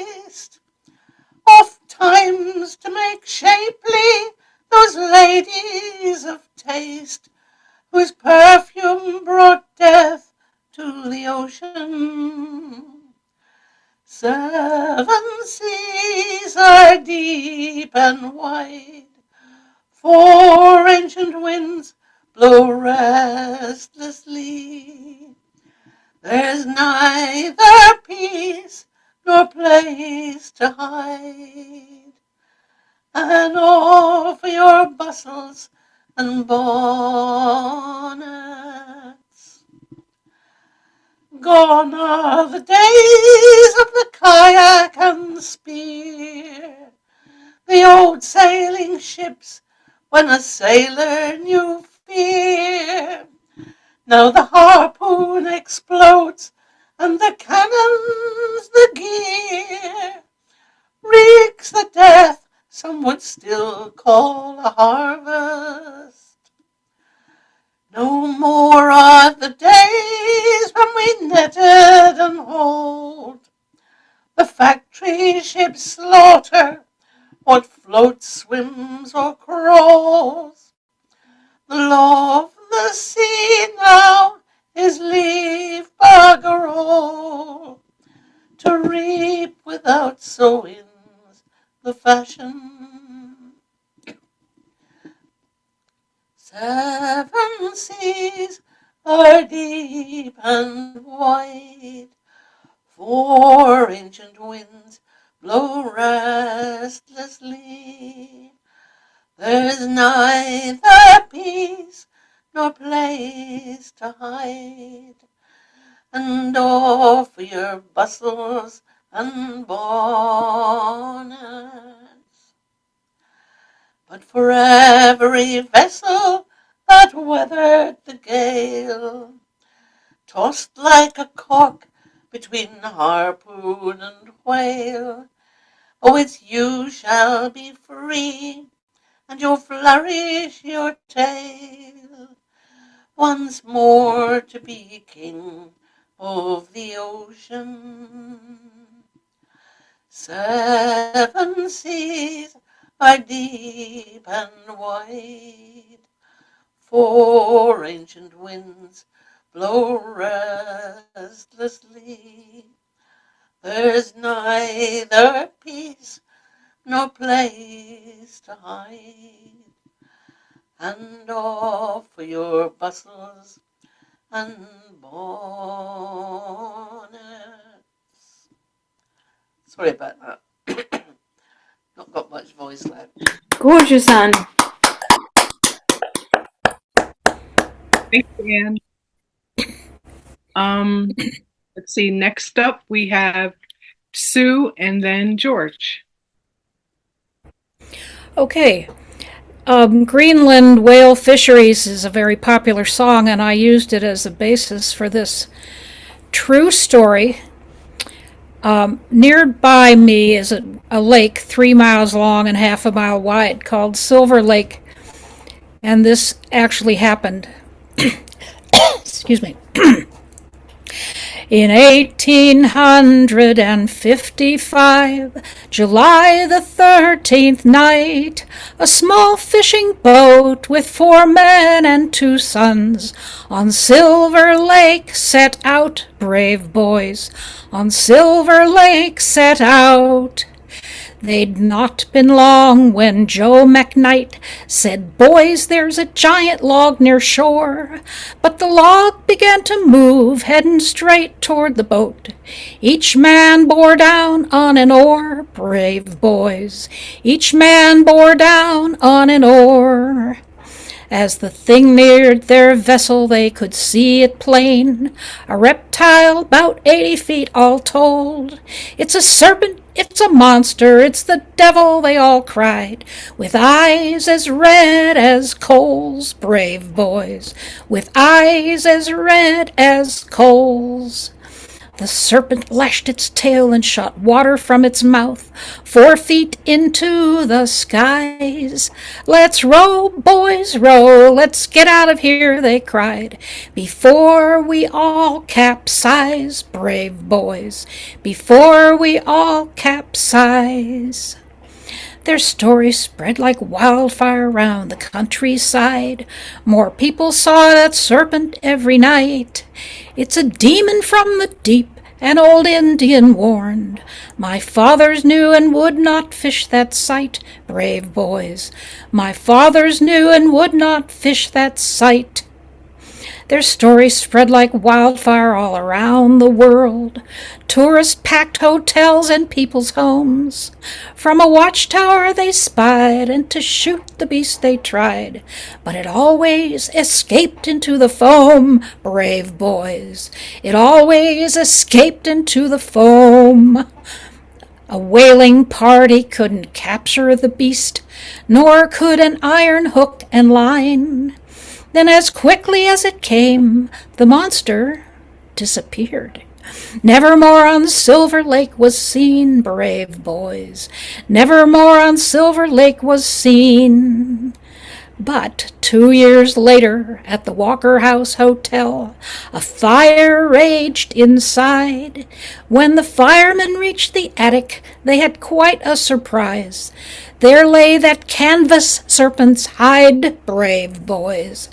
waste. Oft times to make shapely those ladies of taste, whose perfume brought death to the ocean. 7 seas are deep and wide, 4 ancient winds blow restlessly. There's neither peace nor place to hide, and all for your bustles and bonnets. Gone are the days of the kayak and spear, the old sailing ships when a sailor knew fear. Now the harpoon explodes and the cannons the gear, reeks the death some would still call a harvest. No more are the days when we netted and hauled, the factory ships slaughter what floats, swims, or crawls. The law of the sea now is leave bugger all, to reap without sowing's the fashion. 7 seas are deep and wide, 4 ancient winds blow restlessly. There's neither peace nor place to hide, and all for your bustles and bonnets. But for every vessel that weathered the gale, tossed like a cork between harpoon and whale, oh, it's you shall be free, and you'll flourish your tail, once more to be king of the ocean. 7 seas lie deep and wide. 4 ancient winds blow restlessly. There's neither peace nor place to hide. And off for your bustles and bonnets. Sorry about that. Not got much voice left. Gorgeous, Anne. Thanks, Anne. Let's see. Next up, we have Sue and then George. Okay. Greenland whale fisheries is a very popular song, and I used it as a basis for this true story. Nearby me is a lake 3 miles long and half a mile wide called Silver Lake, and this actually happened. Excuse me. In 1855, July the 13th night, a small fishing boat with 4 men and 2 sons on Silver Lake set out, brave boys, on Silver Lake set out. They'd not been long when Joe McKnight said, "Boys, there's a giant log near shore." But the log began to move, heading straight toward the boat. Each man bore down on an oar, brave boys. Each man bore down on an oar. As the thing neared their vessel, they could see it plain, a reptile about 80 feet all told. "It's a serpent, it's a monster, it's the devil," they all cried, with eyes as red as coals, brave boys, with eyes as red as coals. The serpent lashed its tail and shot water from its mouth 4 feet into the skies. "Let's row, boys, row, let's get out of here," they cried, "before we all capsize, brave boys, before we all capsize." Their story spread like wildfire round the countryside. More people saw that serpent every night. "It's a demon from the deep," an old Indian warned. "My fathers knew and would not fish that sight, brave boys. My fathers knew and would not fish that sight." Their story spread like wildfire all around the world. Tourists packed hotels and people's homes. From a watchtower they spied, and to shoot the beast they tried. But it always escaped into the foam, brave boys. It always escaped into the foam. A whaling party couldn't capture the beast, nor could an iron hook and line. Then as quickly as it came, the monster disappeared. Never more on Silver Lake was seen, brave boys. Never more on Silver Lake was seen. But 2 years later, at the Walker House Hotel, a fire raged inside. When the firemen reached the attic, they had quite a surprise. There lay that canvas serpent's hide, brave boys.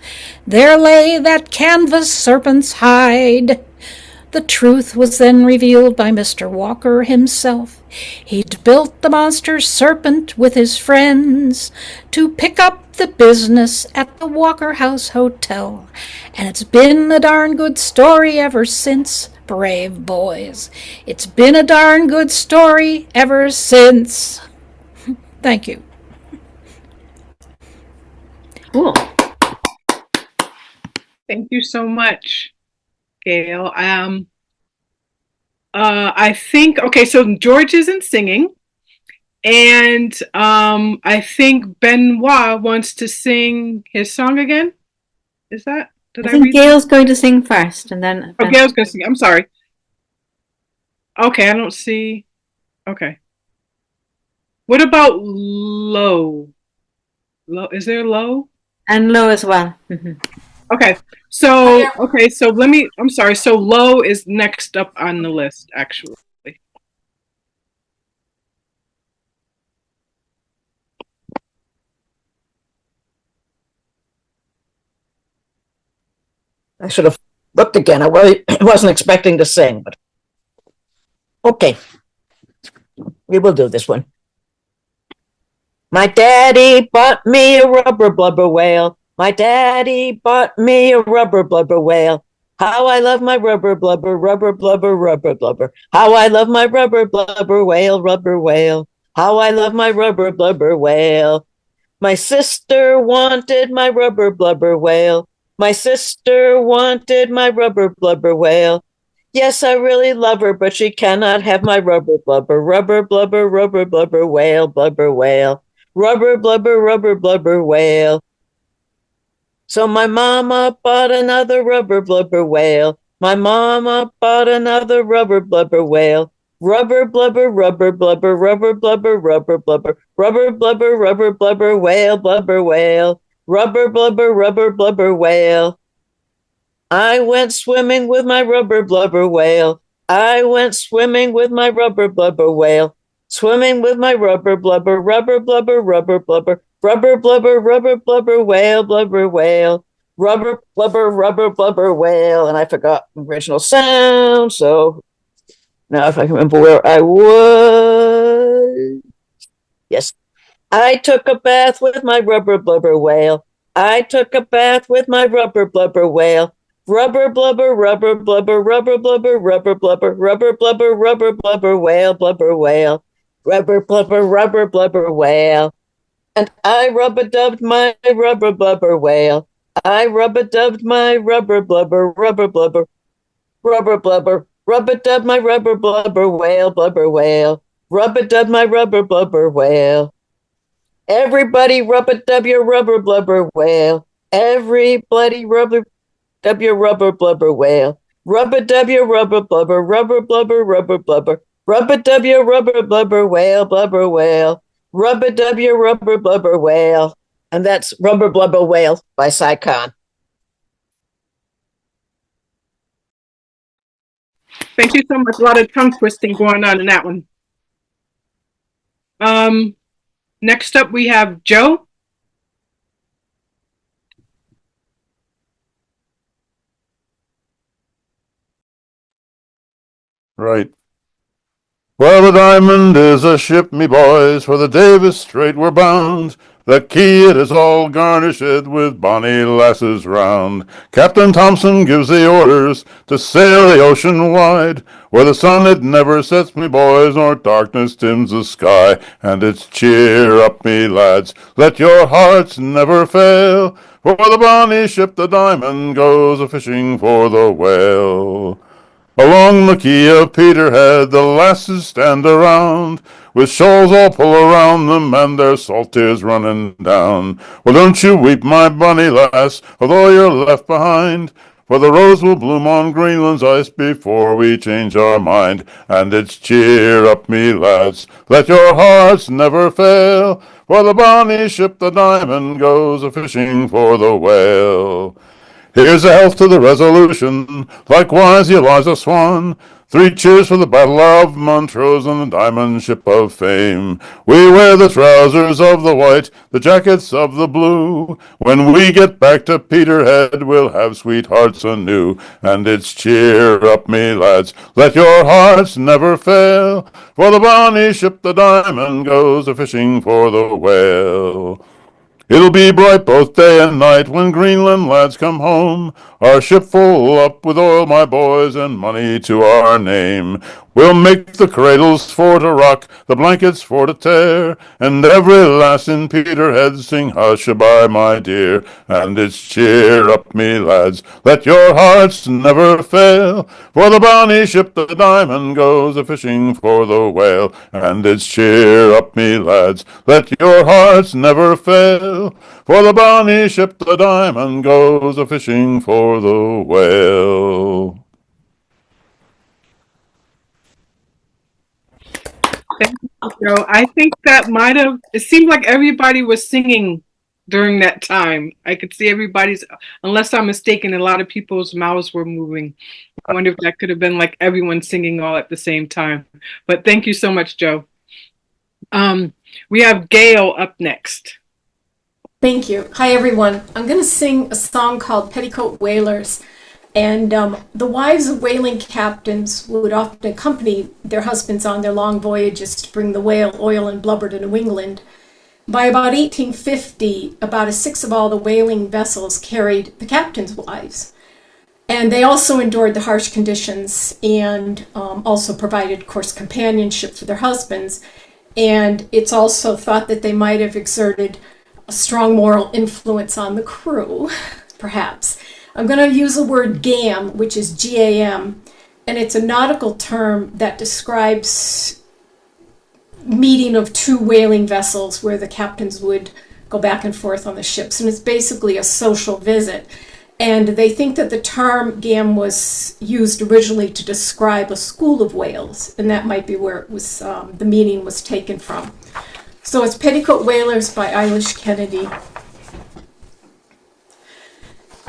There lay that canvas serpent's hide. The truth was then revealed by Mr. Walker himself. He'd built the monster serpent with his friends to pick up the business at the Walker House Hotel. And it's been a darn good story ever since, brave boys. It's been a darn good story ever since. Thank you. Cool. Thank you so much, Gail. I think, okay, so George isn't singing, and I think Benoit wants to sing his song again. Is that? Did I think Gail's going to sing first, and then. Oh, Gail's going to sing. I'm sorry. Okay, I don't see. Okay. What about low? Low, is there low? And low as well. Mm-hmm. Okay. So I'm sorry. So low is next up on the list, actually. I should have looked again. I wasn't expecting to sing, but okay. We will do this one. My daddy bought me a rubber blubber whale. My daddy bought me a rubber blubber whale. How I love my rubber blubber, rubber blubber, rubber blubber. How I love my rubber blubber whale, rubber whale. How I love my rubber blubber whale. My sister wanted my rubber blubber whale. My sister wanted my rubber blubber whale. Yes, I really love her, but she cannot have my rubber blubber, rubber blubber, rubber blubber whale, blubber whale. Rubber blubber, rubber blubber whale. So my mama bought another rubber blubber whale. My mama bought another rubber blubber whale. Rubber blubber, rubber blubber, rubber blubber, rubber blubber, rubber blubber, rubber blubber whale, blubber whale. Rubber blubber, rubber blubber whale. I went swimming with my rubber blubber whale. I went swimming with my rubber blubber whale. Swimming with my rubber blubber, rubber blubber, rubber blubber, rubber blubber, rubber blubber whale, blubber whale. Rubber blubber, rubber blubber whale. And I forgot the original sound, so now if I can remember where I was. Yes. I took a bath with my rubber blubber whale. I took a bath with my rubber blubber whale. Rubber blubber, rubber blubber, rubber blubber, rubber blubber, rubber blubber, rubber blubber whale, blubber whale. Rubber blubber, rubber blubber whale. And I rub-a-dubbed my rubber blubber whale. I rub-a-dubbed my rubber blubber, rubber blubber, rubber blubber. Rub-a-dub my rubber blubber whale, blubber whale. Rub-a-dub my rubber blubber whale. Everybody rub-a-dub your rubber blubber whale. Everybody rub-a-dub your rubber blubber whale. Rub-a-dub your rubber blubber, rubber blubber, rubber blubber. Rub-a-dub your rubber blubber whale, blubber whale. Rub-a-dub your rubber blubber whale. And that's Rubber Blubber Whale by Cy Khan. Thank you so much. A lot of tongue twisting going on in that one. Next up, we have Joe. Right. Well, the Diamond is a ship, me boys, for the Davis Strait we're bound. The quay it is all garnished with bonny lasses round. Captain Thompson gives the orders to sail the ocean wide, where the sun it never sets, me boys, nor darkness dims the sky. And it's cheer up, me lads, let your hearts never fail, for the bonny ship the Diamond goes a-fishing for the whale. Along the quay of Peterhead the lasses stand around, with shawls all pull around them and their salt tears running down. Well, don't you weep, my bonny lass, although you're left behind, for the rose will bloom on Greenland's ice before we change our mind. And it's cheer up, me lads, let your hearts never fail, for the bonny ship the Diamond goes a-fishing for the whale. Here's a health to the Resolution, likewise Eliza Swann. 3 cheers for the Battle of Montrose and the Diamond Ship of Fame. We wear the trousers of the white, the jackets of the blue. When we get back to Peterhead, we'll have sweethearts anew. And it's cheer up, me lads, let your hearts never fail, for the bonny ship the Diamond goes a-fishing for the whale. It'll be bright both day and night when Greenland lads come home, our ship full up with oil, my boys, and money to our name. We'll make the cradles for to rock, the blankets for to tear, and every lass in Peterhead sing hush-a-bye, my dear. And it's cheer up, me lads, let your hearts never fail, for the bonny ship the Diamond goes a-fishing for the whale. And it's cheer up, me lads, let your hearts never fail, for the bonny ship the Diamond goes a-fishing for the whale. Thank you, Joe. I think that might have, it seemed like everybody was singing during that time. I could see everybody's, unless I'm mistaken, a lot of people's mouths were moving. I wonder if that could have been like everyone singing all at the same time. But thank you so much, Joe. We have Gail up next. Thank you. Hi, everyone. I'm going to sing a song called Petticoat Whalers. And the wives of whaling captains would often accompany their husbands on their long voyages to bring the whale, oil, and blubber to New England. By about 1850, about a sixth of all the whaling vessels carried the captain's wives. And they also endured the harsh conditions and also provided, of course, companionship for their husbands. And it's also thought that they might have exerted a strong moral influence on the crew, perhaps. I'm going to use the word gam, which is G-A-M, and it's a nautical term that describes meeting of two whaling vessels where the captains would go back and forth on the ships. And it's basically a social visit. And they think that the term gam was used originally to describe a school of whales, and that might be where it was, the meaning was taken from. So it's Petticoat Whalers by Eilish Kennedy.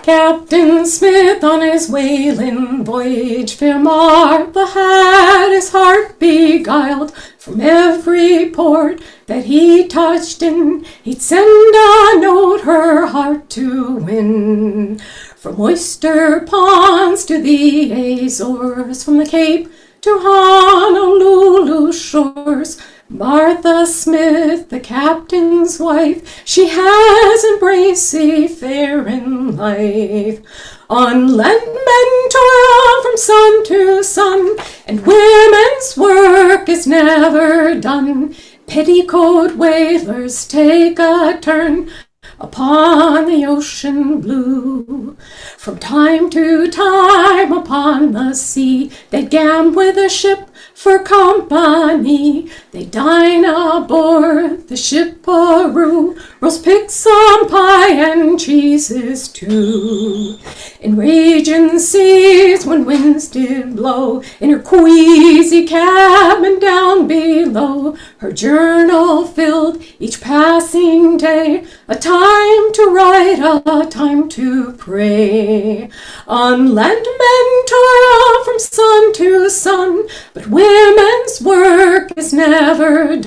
Captain Smith on his whaling voyage, fair Martha had his heart beguiled. From every port that he touched in, he'd send a note her heart to win. From oyster ponds to the Azores, from the Cape to Honolulu shores, Martha Smith, the captain's wife, she has embraced seafaring life. On land men toil from sun to sun, and women's work is never done. Petticoat whalers take a turn upon the ocean blue. From time to time upon the sea, they gam with a ship for company. They dine aboard the ship-a-roo, roast pigs, some pie, and cheeses too. In raging seas when winds did blow, in her queasy cabin down below, her journal filled each passing day, a time to write, a time to pray. On land men toil from sun to sun, but women's work is never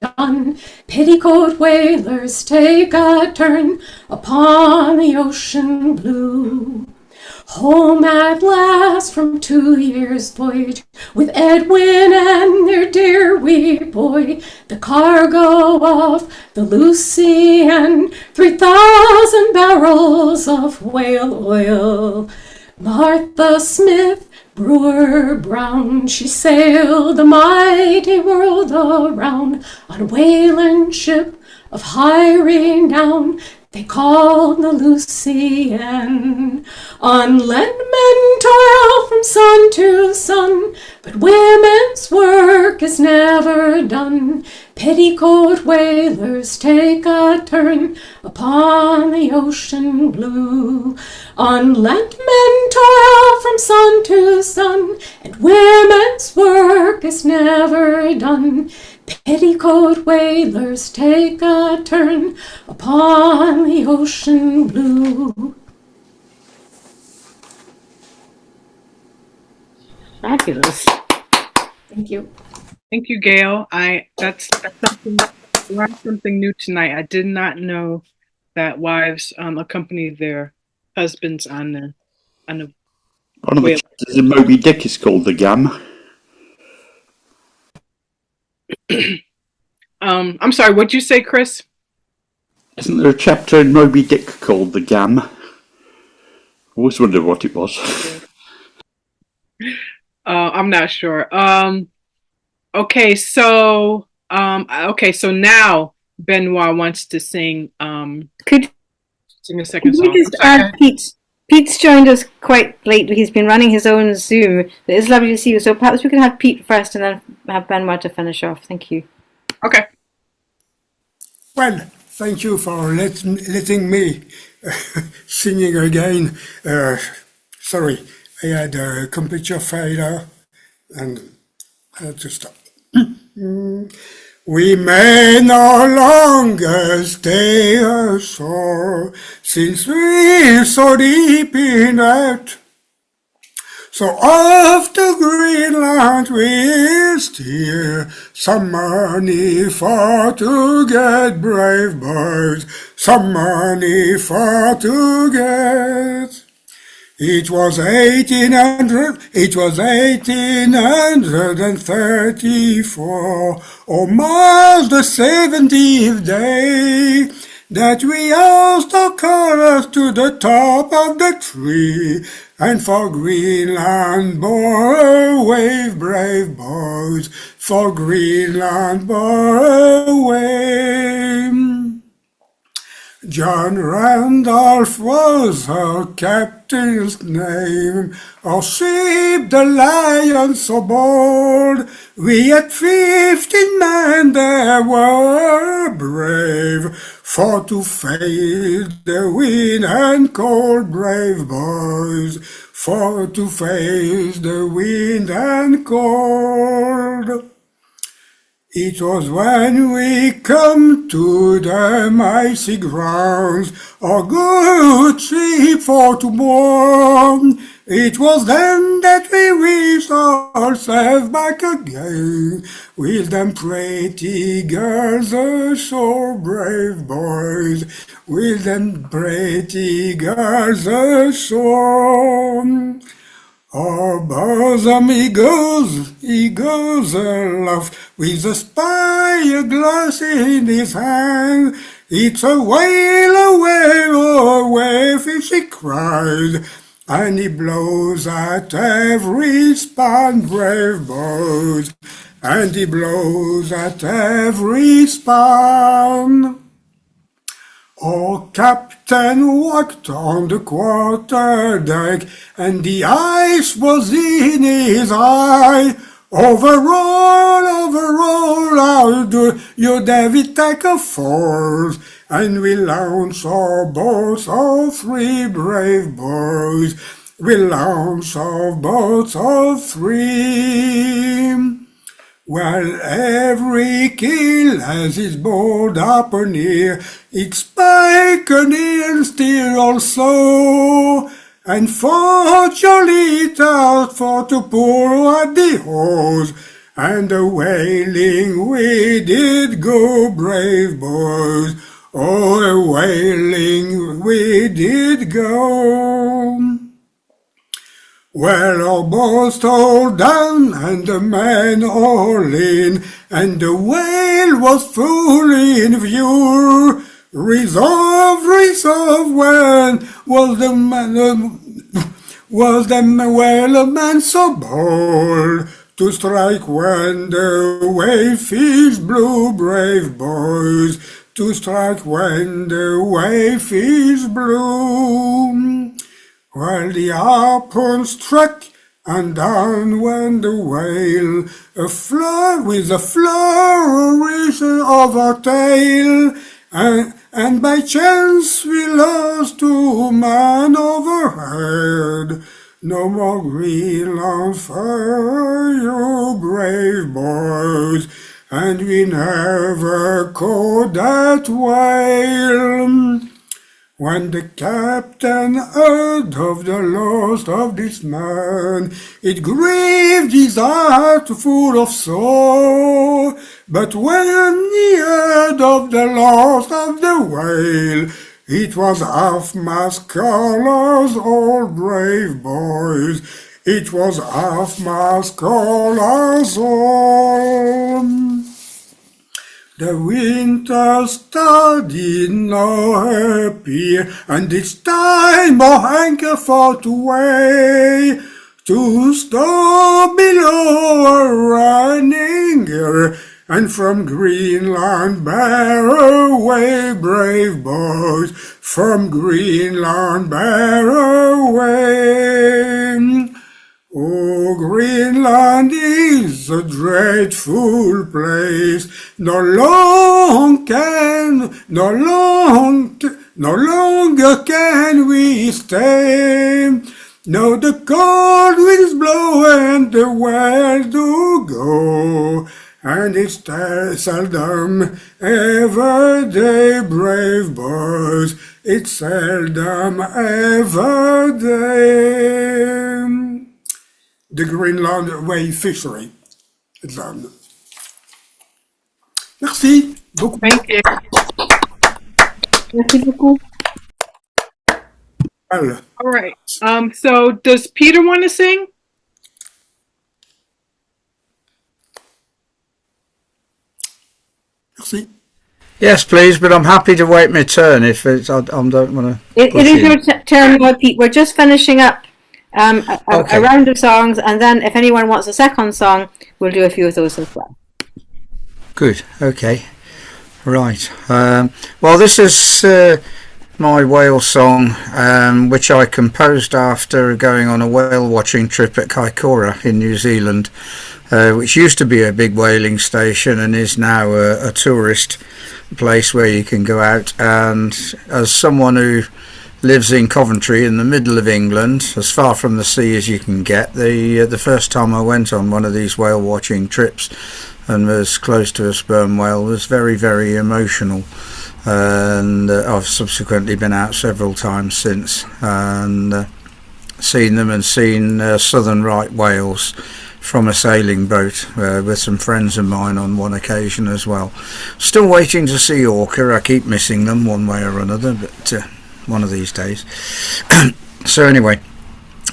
done. Petticoat whalers take a turn upon the ocean blue. Home at last from 2 years' voyage, with Edwin and their dear wee boy, the cargo of the Lucy and 3,000 barrels of whale oil. Martha Smith, Brewer Brown, she sailed the mighty world around on a whaling ship of high renown. They called the Lucian. On land men toil from sun to sun, but women's work is never done. Petticoat whalers take a turn upon the ocean blue. On land men toil from sun to sun, and women's work is never done. Petticoat whalers take a turn upon the ocean blue. Fabulous. Thank you. Thank you, Gail. That's something, learned something new tonight. I did not know that wives accompany their husbands on the One of the chapters in Moby Dick is called The Gam. I'm sorry, what'd you say, Chris? Isn't there a chapter in Moby Dick called The Gam? I always wondered what it was. I'm not sure. Okay, so now Benoit wants to sing. Sing a second song. Just add Pete. Pete's joined us quite late. He's been running his own Zoom. But it's lovely to see you. So perhaps we can have Pete first and then have Benoit to finish off. Thank you. Okay. Well, thank you for letting me singing again. Sorry, I had a computer failure and I had to stop. We may no longer stay ashore, since we're so deep in it. So off to Greenland we'll steer, some money for to get, brave boys, some money for to get. It was 1834, almost the 70th day, that we all stuck colors to the top of the tree, and for Greenland bore away, brave boys, for Greenland bore away. John Randolph was our captain's name, our ship the Lion so bold. We had 15 men that were brave, for to face the wind and cold, brave boys, for to face the wind and cold. It was when we come to the icy grounds, our good ship for to mourn. It was then that we wished ourselves back again, with them pretty girls ashore, brave boys, with them pretty girls ashore. Our bosom he goes aloft, with a spyglass in his hand. It's a whale, a wave, she cried, and he blows at every span, brave boys, and he blows at every span. Our captain walked on the quarter deck, and the ice was in his eye. Overall, how do you David take a force? And we launched our boats, all three brave boys. We launched our boats, all three. Well, every keel has its bold upper near, its pike and steer also, and for Jolly out for to pull at the hose, and a whaling we did go, brave boys, oh, a whaling we did go. Well, our boats stole down, and the men all in, and the whale was full in view. Resolve, when was the whaleman so bold to strike when the wayfish blew, brave boys, to strike when the wayfish blew. While the harpoon struck, and down went the whale, with a flourish of her tail, and by chance we lost 2 men overhead. No more Greenland for you, brave boys, and we never caught that whale. When the captain heard of the loss of this man, it grieved his heart full of sorrow. But when he heard of the loss of the whale, it was half-mast colors, all brave boys. It was half-mast colors, all. The winter star did not appear, and it's time our anchor for to weigh, to stop below a running gear, and from Greenland bear away, brave boys, from Greenland bear away. Oh, Greenland is a dreadful place, no longer can we stay. Now the cold winds blow and the whales do go, and it's seldom ever day, brave boys, it's seldom ever day. The Greenland Way Fishery. Merci beaucoup. Thank you. Merci beaucoup. Well, All right. So does Peter want to sing? Yes, please, but I'm happy to wait my turn if it's, I don't want to. It is your turn now, Pete. We're just finishing up a round of songs, and then if anyone wants a second song, we'll do a few of those as well. Good, okay. Right. Well, this is my whale song, which I composed after going on a whale watching trip at Kaikoura in New Zealand, which used to be a big whaling station and is now a tourist place where you can go out. And as someone who lives in Coventry in the middle of England, as far from the sea as you can get, the first time I went on one of these whale watching trips and was close to a sperm whale was very, very emotional. And I've subsequently been out several times since and seen them, and seen southern right whales from a sailing boat with some friends of mine on one occasion as well. Still waiting to see orca. I keep missing them one way or another, but one of these days. So anyway,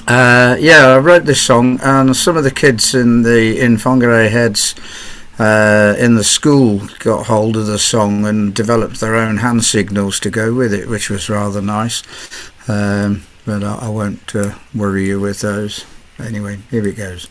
I wrote this song, and some of the kids in Whangarei Heads in the school got hold of the song and developed their own hand signals to go with it, which was rather nice. But I won't worry you with those. Anyway, here it goes.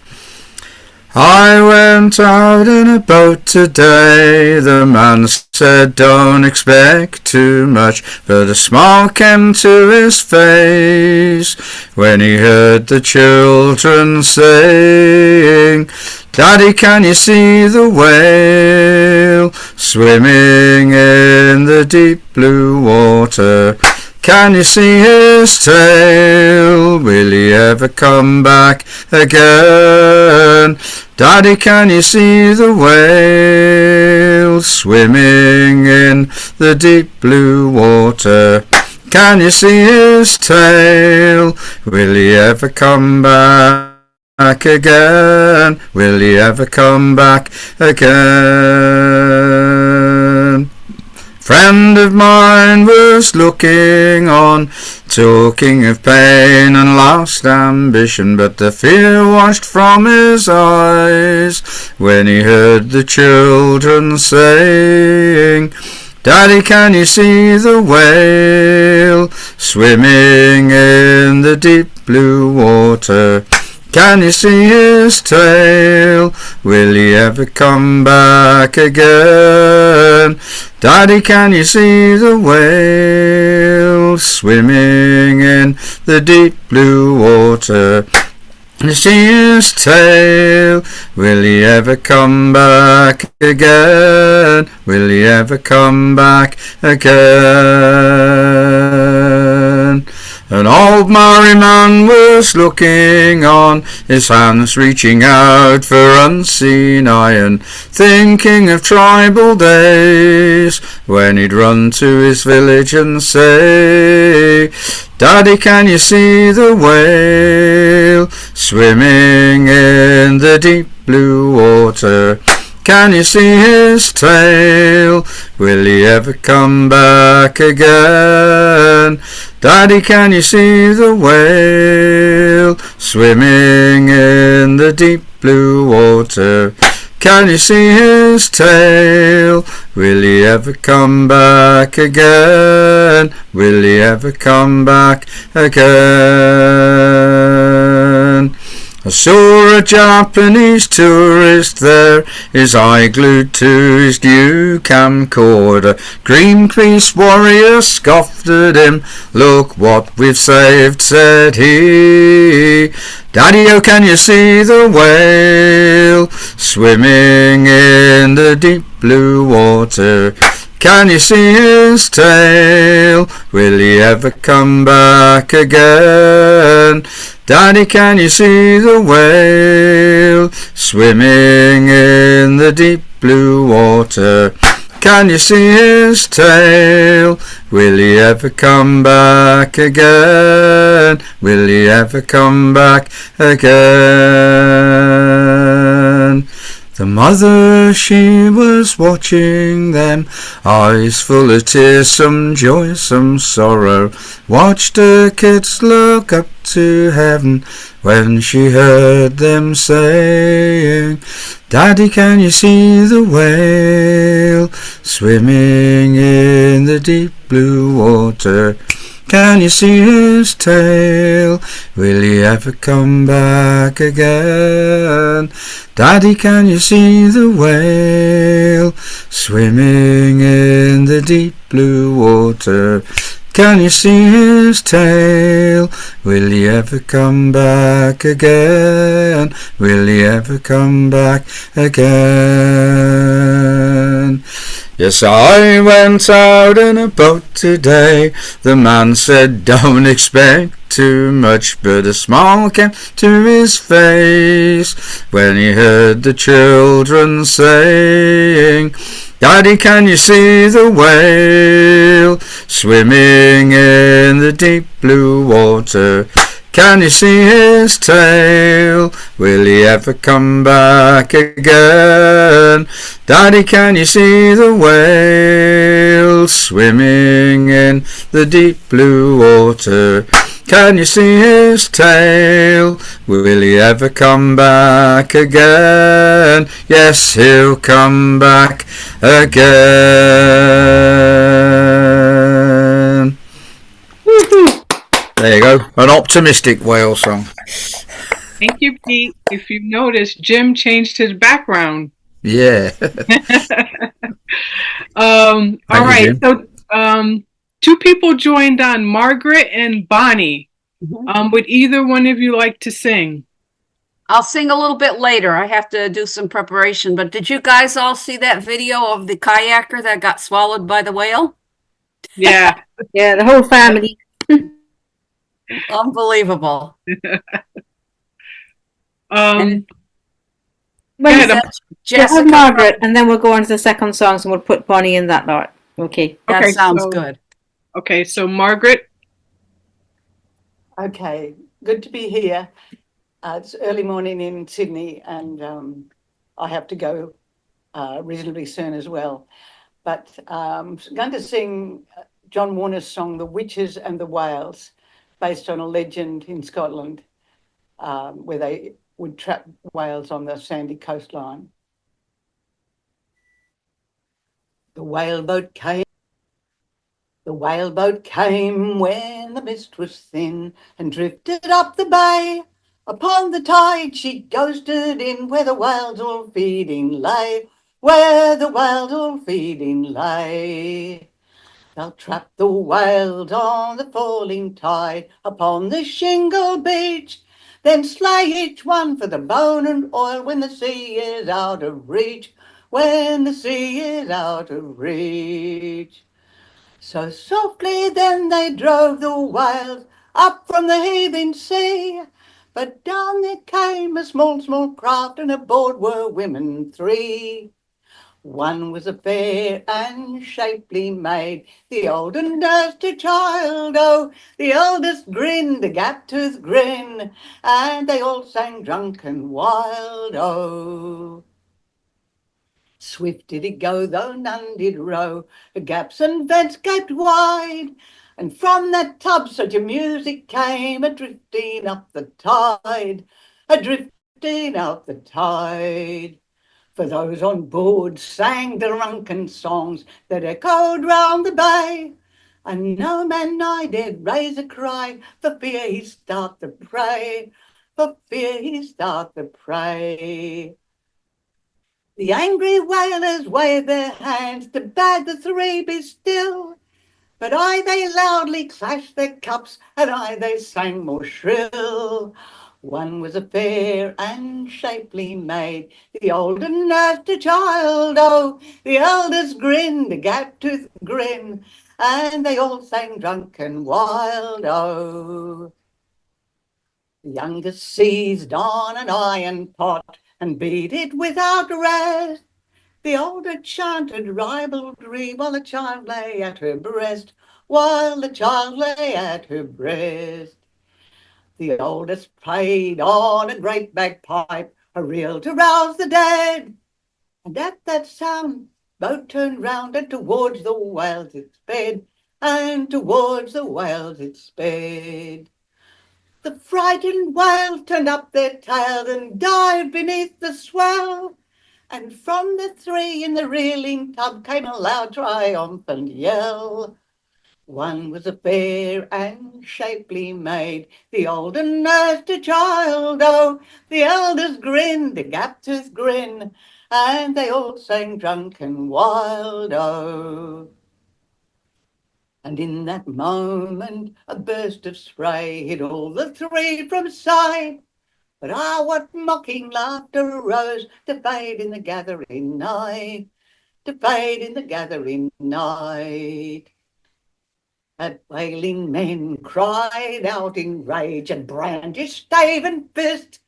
I went out in a boat today, the man said don't expect too much, but a smile came to his face when he heard the children saying, Daddy, can you see the whale swimming in the deep blue water? Can you see his tail? Will he ever come back again? Daddy, can you see the whale swimming in the deep blue water? Can you see his tail? Will he ever come back again? Will he ever come back again? Friend of mine was looking on, talking of pain and lost ambition, but the fear washed from his eyes when he heard the children saying, Daddy, can you see the whale swimming in the deep blue water? Can you see his tail? Will he ever come back again? Daddy, can you see the whale swimming in the deep blue water? Can you see his tail? Will he ever come back again? Will he ever come back again? An old Maori man was looking on, his hands reaching out for unseen iron, thinking of tribal days when he'd run to his village and say, Daddy, can you see the whale swimming in the deep blue water? Can you see his tail? Will he ever come back again? Daddy, can you see the whale swimming in the deep blue water? Can you see his tail? Will he ever come back again? Will he ever come back again? I saw a Japanese tourist there, his eye glued to his new camcorder. Greenpeace warrior scoffed at him. Look what we've saved, said he. Daddy-o, can you see the whale swimming in the deep blue water? Can you see his tail? Will he ever come back again? Daddy, can you see the whale swimming in the deep blue water? Can you see his tail? Will he ever come back again? Will he ever come back again? The mother, she was watching them, eyes full of tears, some joy, some sorrow. Watched her kids look up to heaven when she heard them saying, Daddy, can you see the whale swimming in the deep blue water? Can you see his tail? Will he ever come back again? Daddy, can you see the whale swimming in the deep blue water? Can you see his tail? Will he ever come back again? Will he ever come back again? Yes, I went out in a boat today. The man said, don't expect too much, but a smile came to his face when he heard the children saying, Daddy, can you see the whale swimming in the deep blue water? Can you see his tail? Will he ever come back again? Daddy, can you see the whale swimming in the deep blue water? Can you see his tail? Will he ever come back again? Yes, he'll come back again. There you go, an optimistic whale song. Thank you, Pete. If you noticed, Jim changed his background. Yeah. All right. So two people joined on, Margaret and Bonnie. Would either one of you like to sing? I'll sing a little bit later. I have to do some preparation. But did you guys all see that video of the kayaker that got swallowed by the whale? Yeah. Yeah, the whole family. Unbelievable. Jessica, Margaret, and then we'll go on to the second songs and we'll put Bonnie in that lot. Okay. That sounds good. Okay, so Margaret. Okay, good to be here. It's early morning in Sydney and I have to go reasonably soon as well. But I'm going to sing John Warner's song, The Witches and the Whales, based on a legend in Scotland where they would trap whales on the sandy coastline. The whaleboat came. The whaleboat came when the mist was thin and drifted up the bay. Upon the tide she ghosted in where the whales all feeding lay, where the whales all feeding lay. They'll trap the whales on the falling tide upon the shingle beach, then slay each one for the bone and oil when the sea is out of reach, when the sea is out of reach. So softly then they drove the whales up from the heaving sea, but down there came a small, small craft and aboard were women three. One was a fair and shapely maid, the older nursed her child, oh, the eldest grinned a gap-toothed grin, and they all sang drunken wild, oh. Swift did it go, though none did row, the gaps and vents gaped wide, and from that tub such a music came, a-drifting up the tide, a-drifting up the tide. For those on board sang the drunken songs that echoed round the bay, and no man nigh dared raise a cry for fear he'd start the prey, for fear he'd start the prey. The angry whalers waved their hands to bade the three be still, but aye they loudly clashed their cups, and aye they sang more shrill. One was a fair and shapely maid, the older nursed a child, oh, the eldest grinned a gap-toothed grin, and they all sang drunken wild, oh. The youngest seized on an iron pot and beat it without rest. The older chanted ribaldry while the child lay at her breast, while the child lay at her breast. The oldest played on a great bagpipe, a reel to rouse the dead. And at that sound, boat turned round, and towards the whales it sped, and towards the whales it sped. The frightened whales turned up their tails and dived beneath the swell, and from the three in the reeling tub came a loud triumphant yell. One was a fair and shapely maid, the older nursed a child, oh, the eldest grinned a gap-toothed grin, and they all sang drunken wild, oh. And in that moment a burst of spray hid all the three from sight, but ah, what mocking laughter arose to fade in the gathering night, to fade in the gathering night. That wailing men cried out in rage and brandished stave and fist,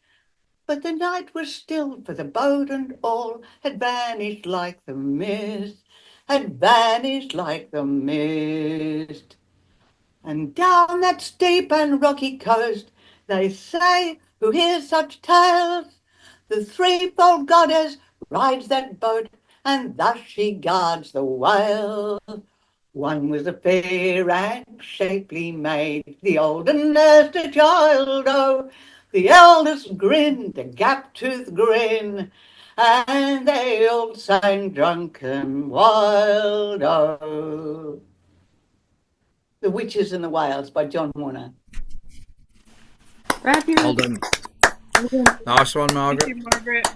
but the night was still, for the boat and all had vanished like the mist, had vanished like the mist. And down that steep and rocky coast, they say, who hears such tales, the threefold goddess rides that boat, and thus she guards the whale. One was a fair and shapely maid, the older nursed a child, oh, the eldest grinned a gap-toothed grin, and they all sang drunken wild, oh. The Witches and the Whales by John Warner. Well done. Nice one, Margaret. Thank you, Margaret.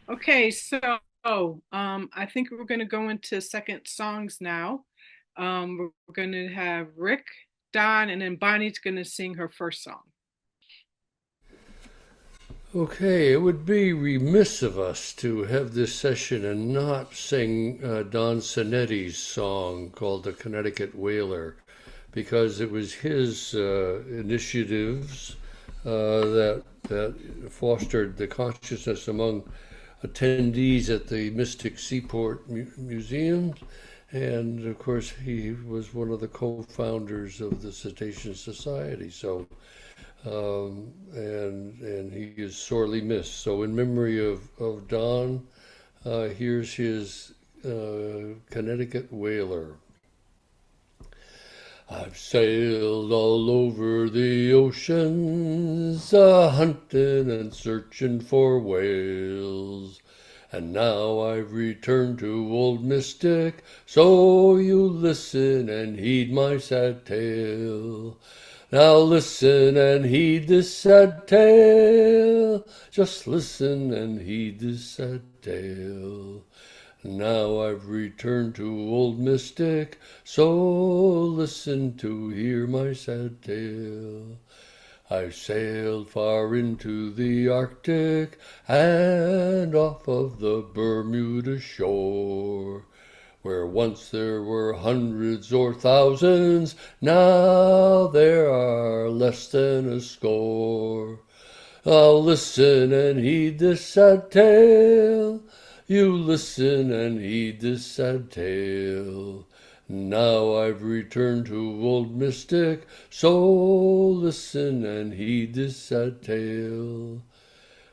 Okay, so I think we're going to go into second songs now. We're going to have Rick, Don, and then Bonnie's going to sing her first song. Okay, it would be remiss of us to have this session and not sing Don Sonetti's song called The Connecticut Whaler, because it was his initiatives that fostered the consciousness among attendees at the Mystic Seaport Museum, and of course he was one of the co-founders of the Cetacean Society. So, and he is sorely missed. So, in memory of Don, here's his Connecticut Whaler. I've sailed all over the oceans, hunting and searching for whales, and now I've returned to old Mystic, so you listen and heed my sad tale. Now listen and heed this sad tale, just listen and heed this sad tale. Now I've returned to old Mystic, so listen to hear my sad tale. I've sailed far into the Arctic and off of the Bermuda shore, where once there were hundreds or thousands, now there are less than a score. Now listen and heed this sad tale. You listen and heed this sad tale. Now I've returned to old Mystic, so listen and heed this sad tale.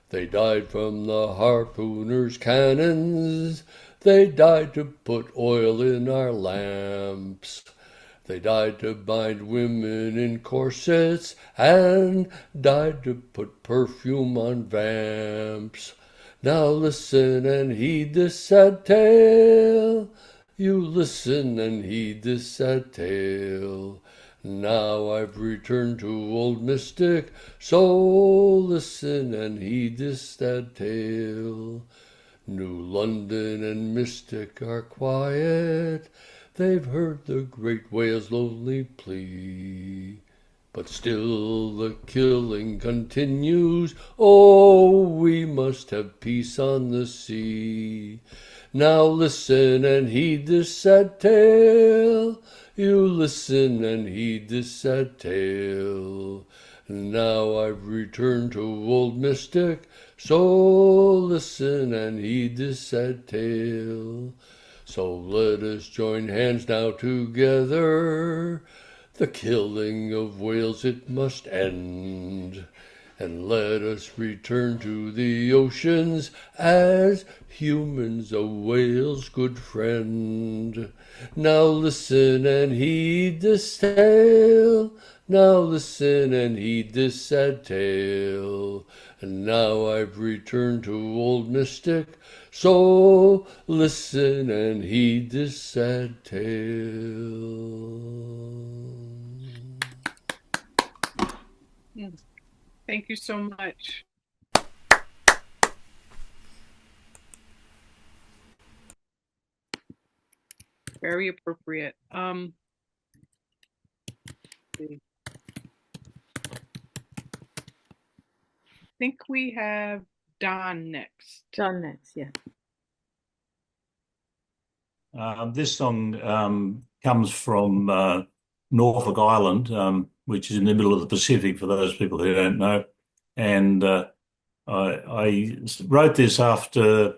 They died from the harpooner's cannons, they died to put oil in our lamps. They died to bind women in corsets, and died to put perfume on vamps. Now listen and heed this sad tale. You listen and heed this sad tale. Now I've returned to old Mystic, so listen and heed this sad tale. New London and Mystic are quiet, they've heard the great whale's lonely plea. But still the killing continues, oh, we must have peace on the sea. Now listen and heed this sad tale, you listen and heed this sad tale. Now I've returned to old Mystic, so listen and heed this sad tale. So let us join hands now together, the killing of whales it must end, and let us return to the oceans as humans, a whale's good friend. Now listen and heed this tale. Now listen and heed this sad tale. And now I've returned to old Mystic, so listen and heed this sad tale. Thank you so much. Very appropriate. I think we have Don next. Don next, yeah. This song comes from Norfolk Island, which is in the middle of the Pacific for those people who don't know. And I wrote this after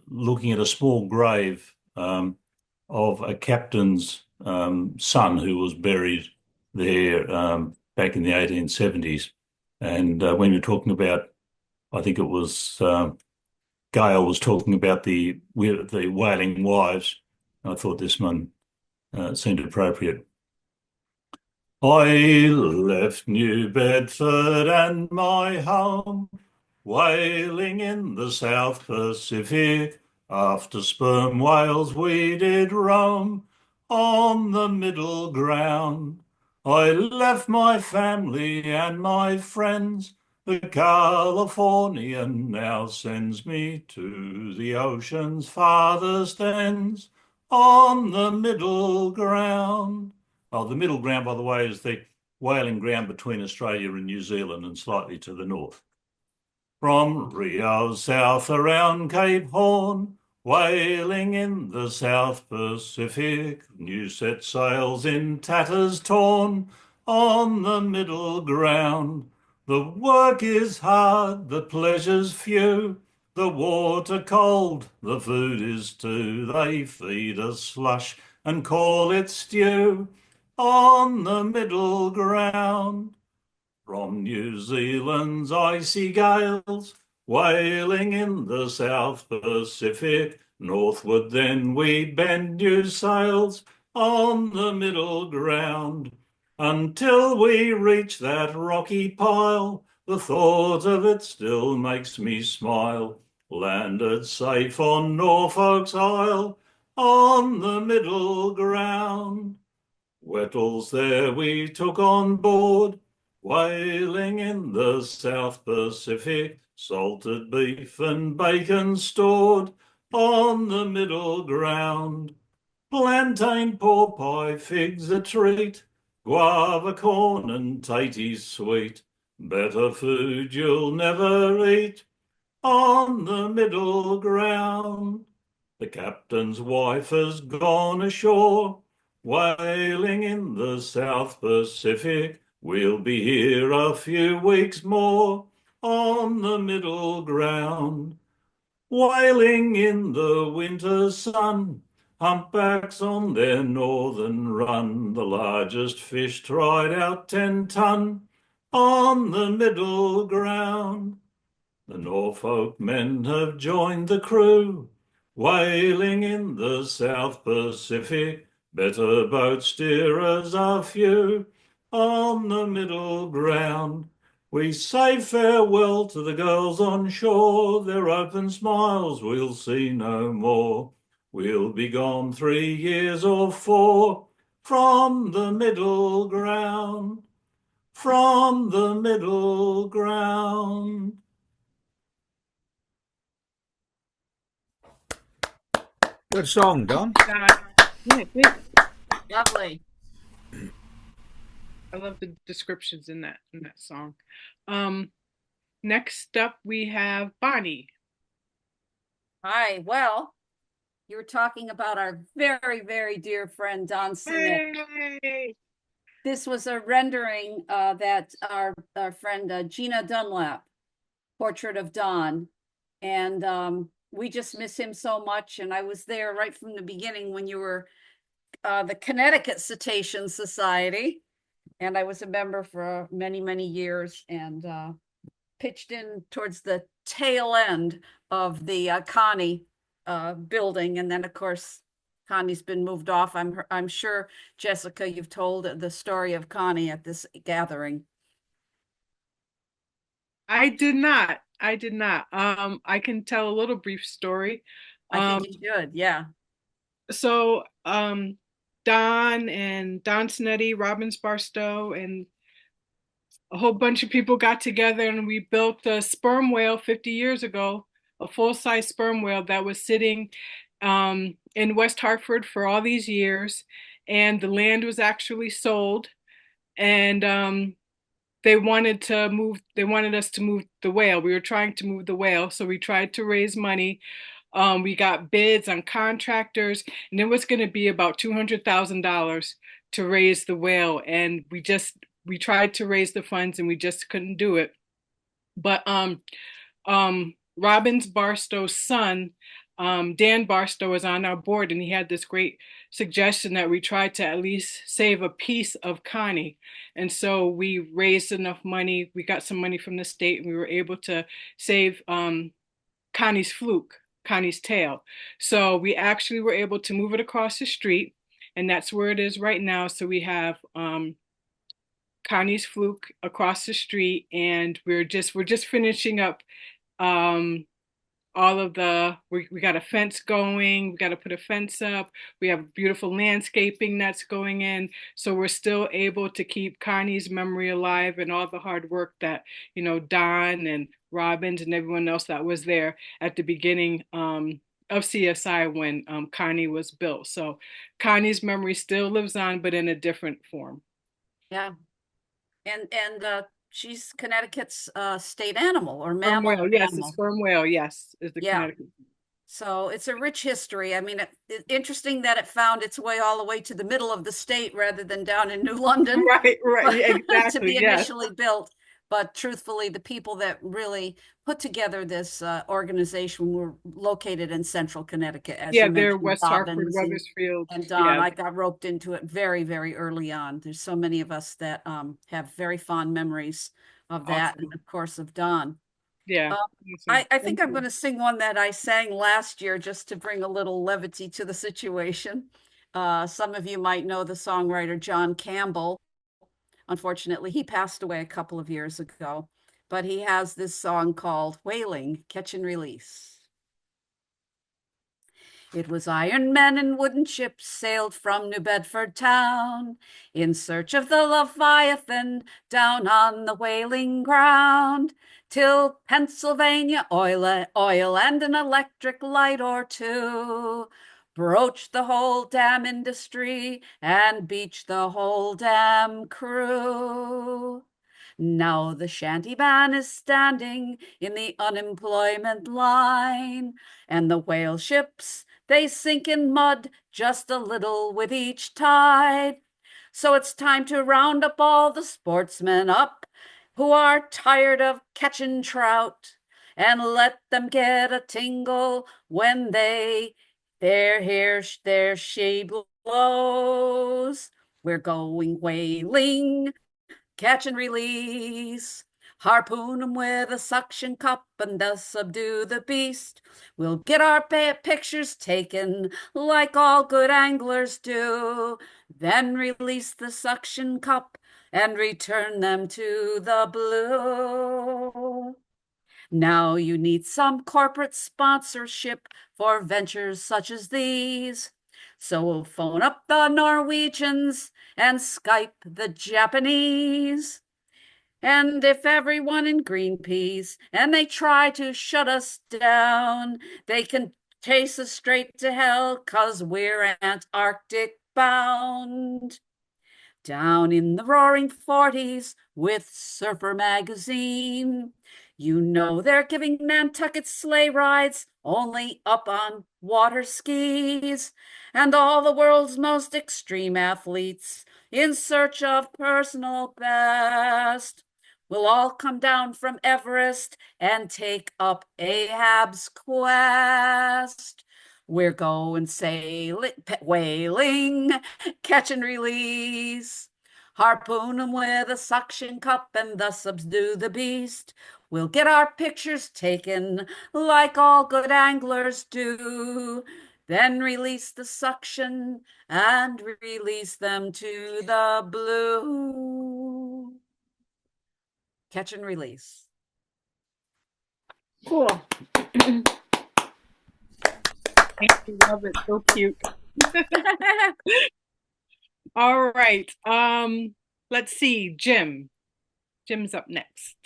looking at a small grave of a captain's son who was buried there back in the 1870s. And when you're talking about, I think it was Gail was talking about the whaling wives, I thought this one seemed appropriate. I left New Bedford and my home, whaling in the South Pacific. After sperm whales we did roam on the middle ground. I left my family and my friends. The Californian now sends me to the ocean's farthest ends on the middle ground. Oh, the middle ground, by the way, is the whaling ground between Australia and New Zealand and slightly to the north. From Rio south around Cape Horn, whaling in the South Pacific, new set sails in tatters torn on the middle ground. The work is hard, the pleasures few, the water cold, the food is too. They feed us slush and call it stew on the middle ground. From New Zealand's icy gales, whaling in the South Pacific, northward then we bend new sails on the middle ground, until we reach that rocky pile. The thought of it still makes me smile. Landed safe on Norfolk's Isle on the middle ground. Wettles there we took on board, whaling in the South Pacific, salted beef and bacon stored on the middle ground. Plantain, pork pie, figs a treat, guava, corn and taties sweet. Better food you'll never eat on the middle ground. The captain's wife has gone ashore, whaling in the South Pacific. We'll be here a few weeks more on the middle ground. Whaling in the winter sun, humpbacks on their northern run. The largest fish tried out 10 ton on the middle ground. The Norfolk men have joined the crew, whaling in the South Pacific. Better boat steerers are few on the middle ground. We say farewell to the girls on shore, their open smiles we'll see no more. We'll be gone 3 years or 4 from the middle ground, from the middle ground. Good song, Don. Yeah, great. Lovely. I love the descriptions in that song. Next up we have Bonnie. Hi. Well, you were talking about our very, very dear friend Don Sinek. Hey! This was a rendering that our friend Gina Dunlap, portrait of Don, and we just miss him so much. And I was there right from the beginning when you were the Connecticut Cetacean Society, and I was a member for many, many years. And pitched in towards the tail end of the Connie building, and then of course Connie's been moved off. I'm sure, Jessica, you've told the story of Connie at this gathering. I did not. I did not. I can tell a little brief story. I think you should, yeah. So Don Snetti, Robbins Barstow, and a whole bunch of people got together and we built a sperm whale 50 years ago, a full-size sperm whale that was sitting in West Hartford for all these years. And the land was actually sold. And they wanted us to move the whale. We were trying to move the whale. So we tried to raise money. We got bids on contractors, and it was going to be about $200,000 to raise the whale. And we tried to raise the funds and we just couldn't do it. But Robbins Barstow's son, Dan Barstow, was on our board, and he had this great suggestion that we try to at least save a piece of Connie. And so we raised enough money. We got some money from the state, and we were able to save Connie's fluke, Connie's tail. So we actually were able to move it across the street, and that's where it is right now. So we have Connie's fluke across the street, and we're just finishing up all of we got a fence going, we got to put a fence up, we have beautiful landscaping that's going in, so we're still able to keep Connie's memory alive and all the hard work that, you know, Don and Robbins and everyone else that was there at the beginning of CSI when Connie was built. So Connie's memory still lives on, but in a different form. Yeah. And she's Connecticut's state animal or mammal. Sperm whale, yes, the sperm whale, yes, is the Connecticut. So it's a rich history. I mean, it's interesting that it found its way all the way to the middle of the state rather than down in New London. Right, exactly. To be initially built. But truthfully, the people that really put together this organization were located in central Connecticut. As they're West Hartford, Wethersfield. And Don, I got roped into it very, very early on. There's so many of us that have very fond memories of that, awesome. And of course of Don. Yeah. I think I'm going to sing one that I sang last year just to bring a little levity to the situation. Some of you might know the songwriter John Campbell. Unfortunately, he passed away a couple of years ago, but he has this song called Whaling, Catch and Release. It was iron men and wooden ships sailed from New Bedford town in search of the Leviathan down on the whaling ground, till Pennsylvania oil and an electric light or two broached the whole damn industry and beached the whole damn crew. Now the shantyman is standing in the unemployment line, and the whale ships, they sink in mud just a little with each tide. So it's time to round up all the sportsmen up who are tired of catching trout, and let them get a tingle when their she blows. We're going whaling, catch and release. Harpoon 'em with a suction cup and thus subdue the beast. We'll get our pictures taken like all good anglers do. Then release the suction cup and return them to the blue. Now you need some corporate sponsorship for ventures such as these. So we'll phone up the Norwegians and Skype the Japanese. And if everyone in Greenpeace and they try to shut us down, they can chase us straight to hell 'cause we're Antarctic bound. Down in the roaring 40s with Surfer magazine, you know they're giving Nantucket sleigh rides only up on water skis, and all the world's most extreme athletes in search of personal best will all come down from Everest and take up Ahab's quest. We're going sailing, whaling, catch and release. Harpoon 'em with a suction cup and thus subdue the beast. We'll get our pictures taken like all good anglers do. Then release the suction and release them to the blue. Catch and release. Cool. Thank you, love it. So cute. All right. Let's see, Jim. Jim's up next.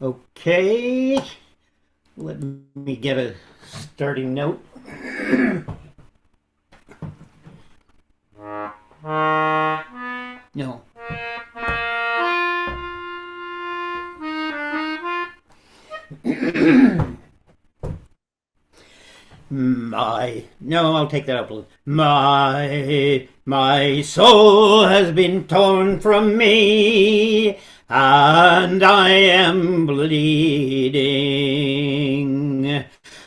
Okay. Let me get a starting note. No. I'll take that up a little. My soul has been torn from me, and I am bleeding.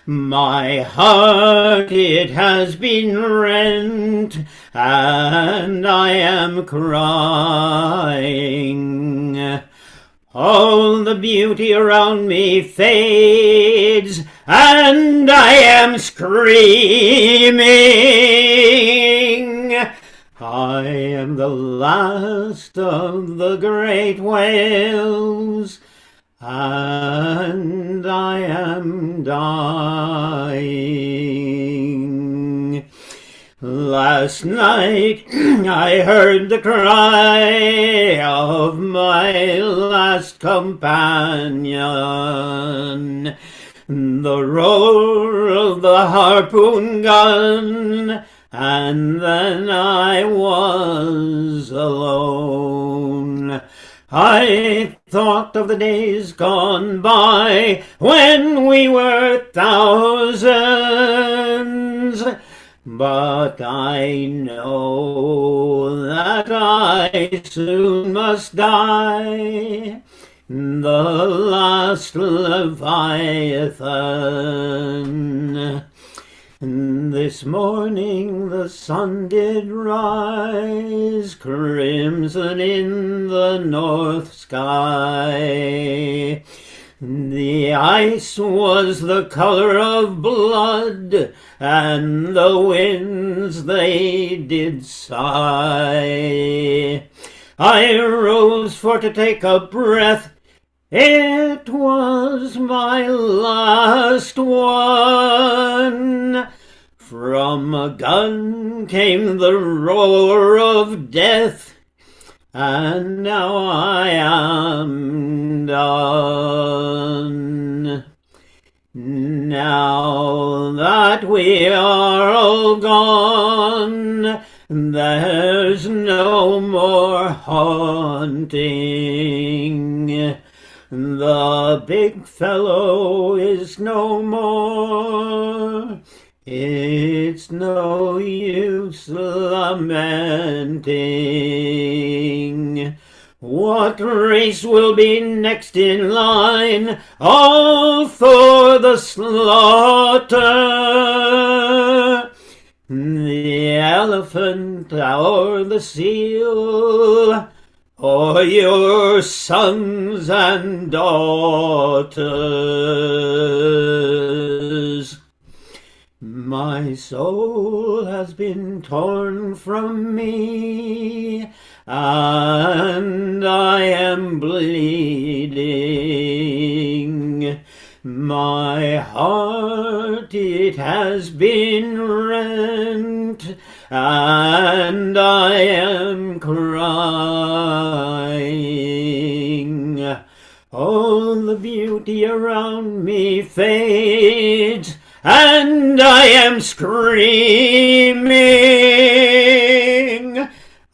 My heart, it has been rent, and I am crying. All the beauty around me fades, and I am screaming. I am the last of the great whales, and I am dying. Last night I heard the cry of my last companion, the roar of the harpoon gun, and then I was alone. I thought of the days gone by when we were thousands, but I know that I soon must die, the last Leviathan. This morning the sun did rise, crimson in the north sky. The ice was the color of blood, and the winds they did sigh. I rose for to take a breath, it was my last one. From a gun came the roar of death, and now I am done. Now that we are all gone, there's no more haunting. The big fellow is no more. It's no use lamenting. What race will be next in line, all for the slaughter? The elephant or the seal, or your sons and daughters? My soul has been torn from me, and I am bleeding. My heart, it has been rent, and I am crying. All the beauty around me fades, and I am screaming.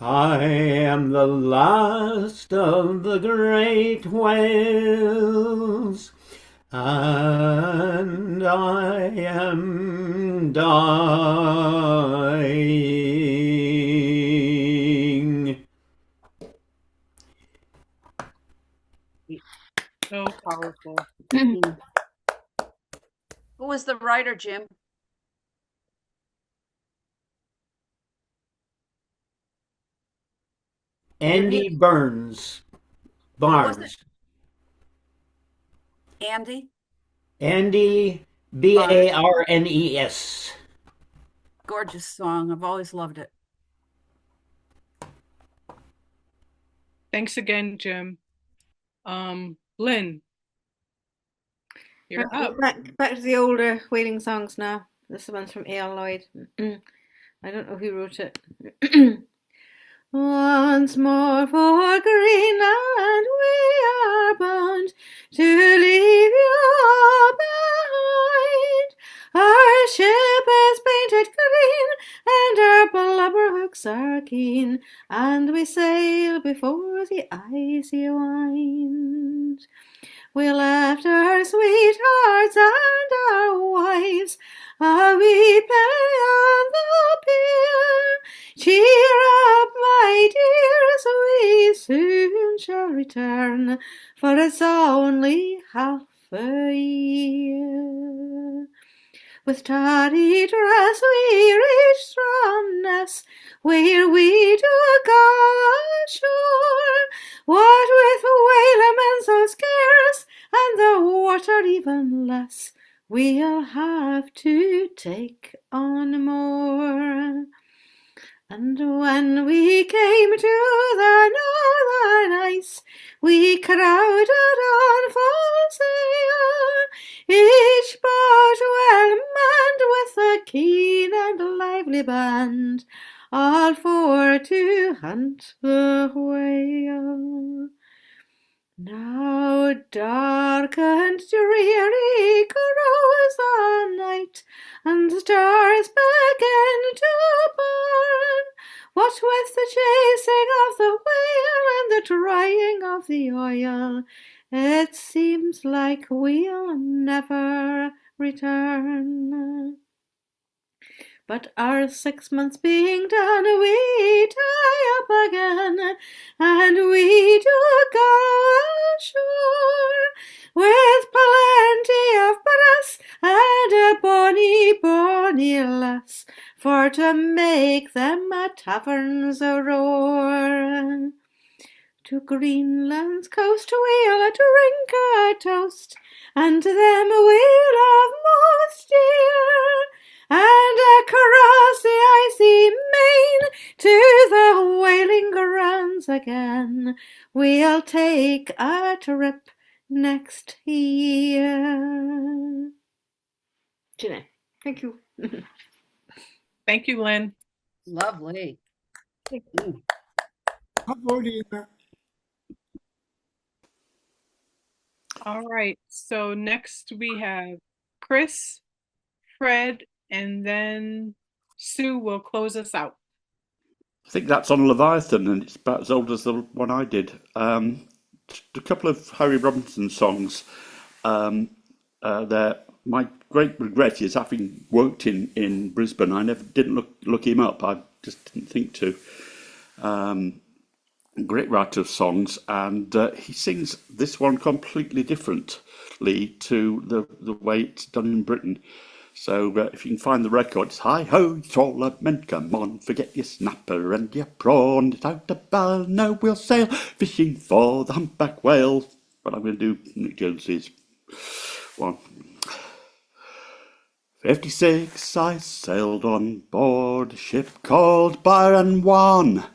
I am the last of the great whales, and I am dying. So powerful. Who was the writer, Jim? Andy Barnes. Andy? Andy, Barnes. Gorgeous song. I've always loved it. Thanks again, Jim. Lynn, you're up. Back to the older whaling songs now. This one's from A.L. Lloyd. I don't know who wrote it. Once more for Greenland we are bound to leave you behind. Our ship is painted green and our blubber hooks are keen, and we sail before the icy wind. We left our sweethearts and our wives a weeping on the pier. Cheer up, my dears, we soon shall return, for it's only half a year. With tarry dress we reached Stromness, where we do go ashore. What with whalemen so scarce, and the water even less, we'll have to take on more. And when we came to the northern ice, we crowded on full sail, each boat well manned with a keen and lively band, all for to hunt the whale. Now dark and dreary grows the night, and stars begin to burn. What with the chasing of the whale and the drying of the oil, it seems like we'll never return. But our 6 months being done, we tie up again, and we do go ashore, with plenty of brass and a bonny lass, for to make them taverns roar. To Greenland's coast we'll drink a toast, and them we love most dear, and across the icy main to the whaling grounds again we'll take a trip next year. Gina, thank you. Thank you, Lynn. Lovely. All right, so next we have Chris, Fred, and then Sue will close us out. I think that's on Leviathan, and it's about as old as the one I did. A couple of Harry Robinson songs. My great regret is, having worked in Brisbane, I didn't look him up. I just didn't think to. Great writer of songs, and he sings this one completely differently to the way it's done in Britain. So if you can find the record, it's hi ho, trawler men, come on, forget your snapper and your prawn. It's out of Balno, we'll sail fishing for the humpback whale. But I'm going to do Nick Jones's one. 56 I sailed on board a ship called Byron One.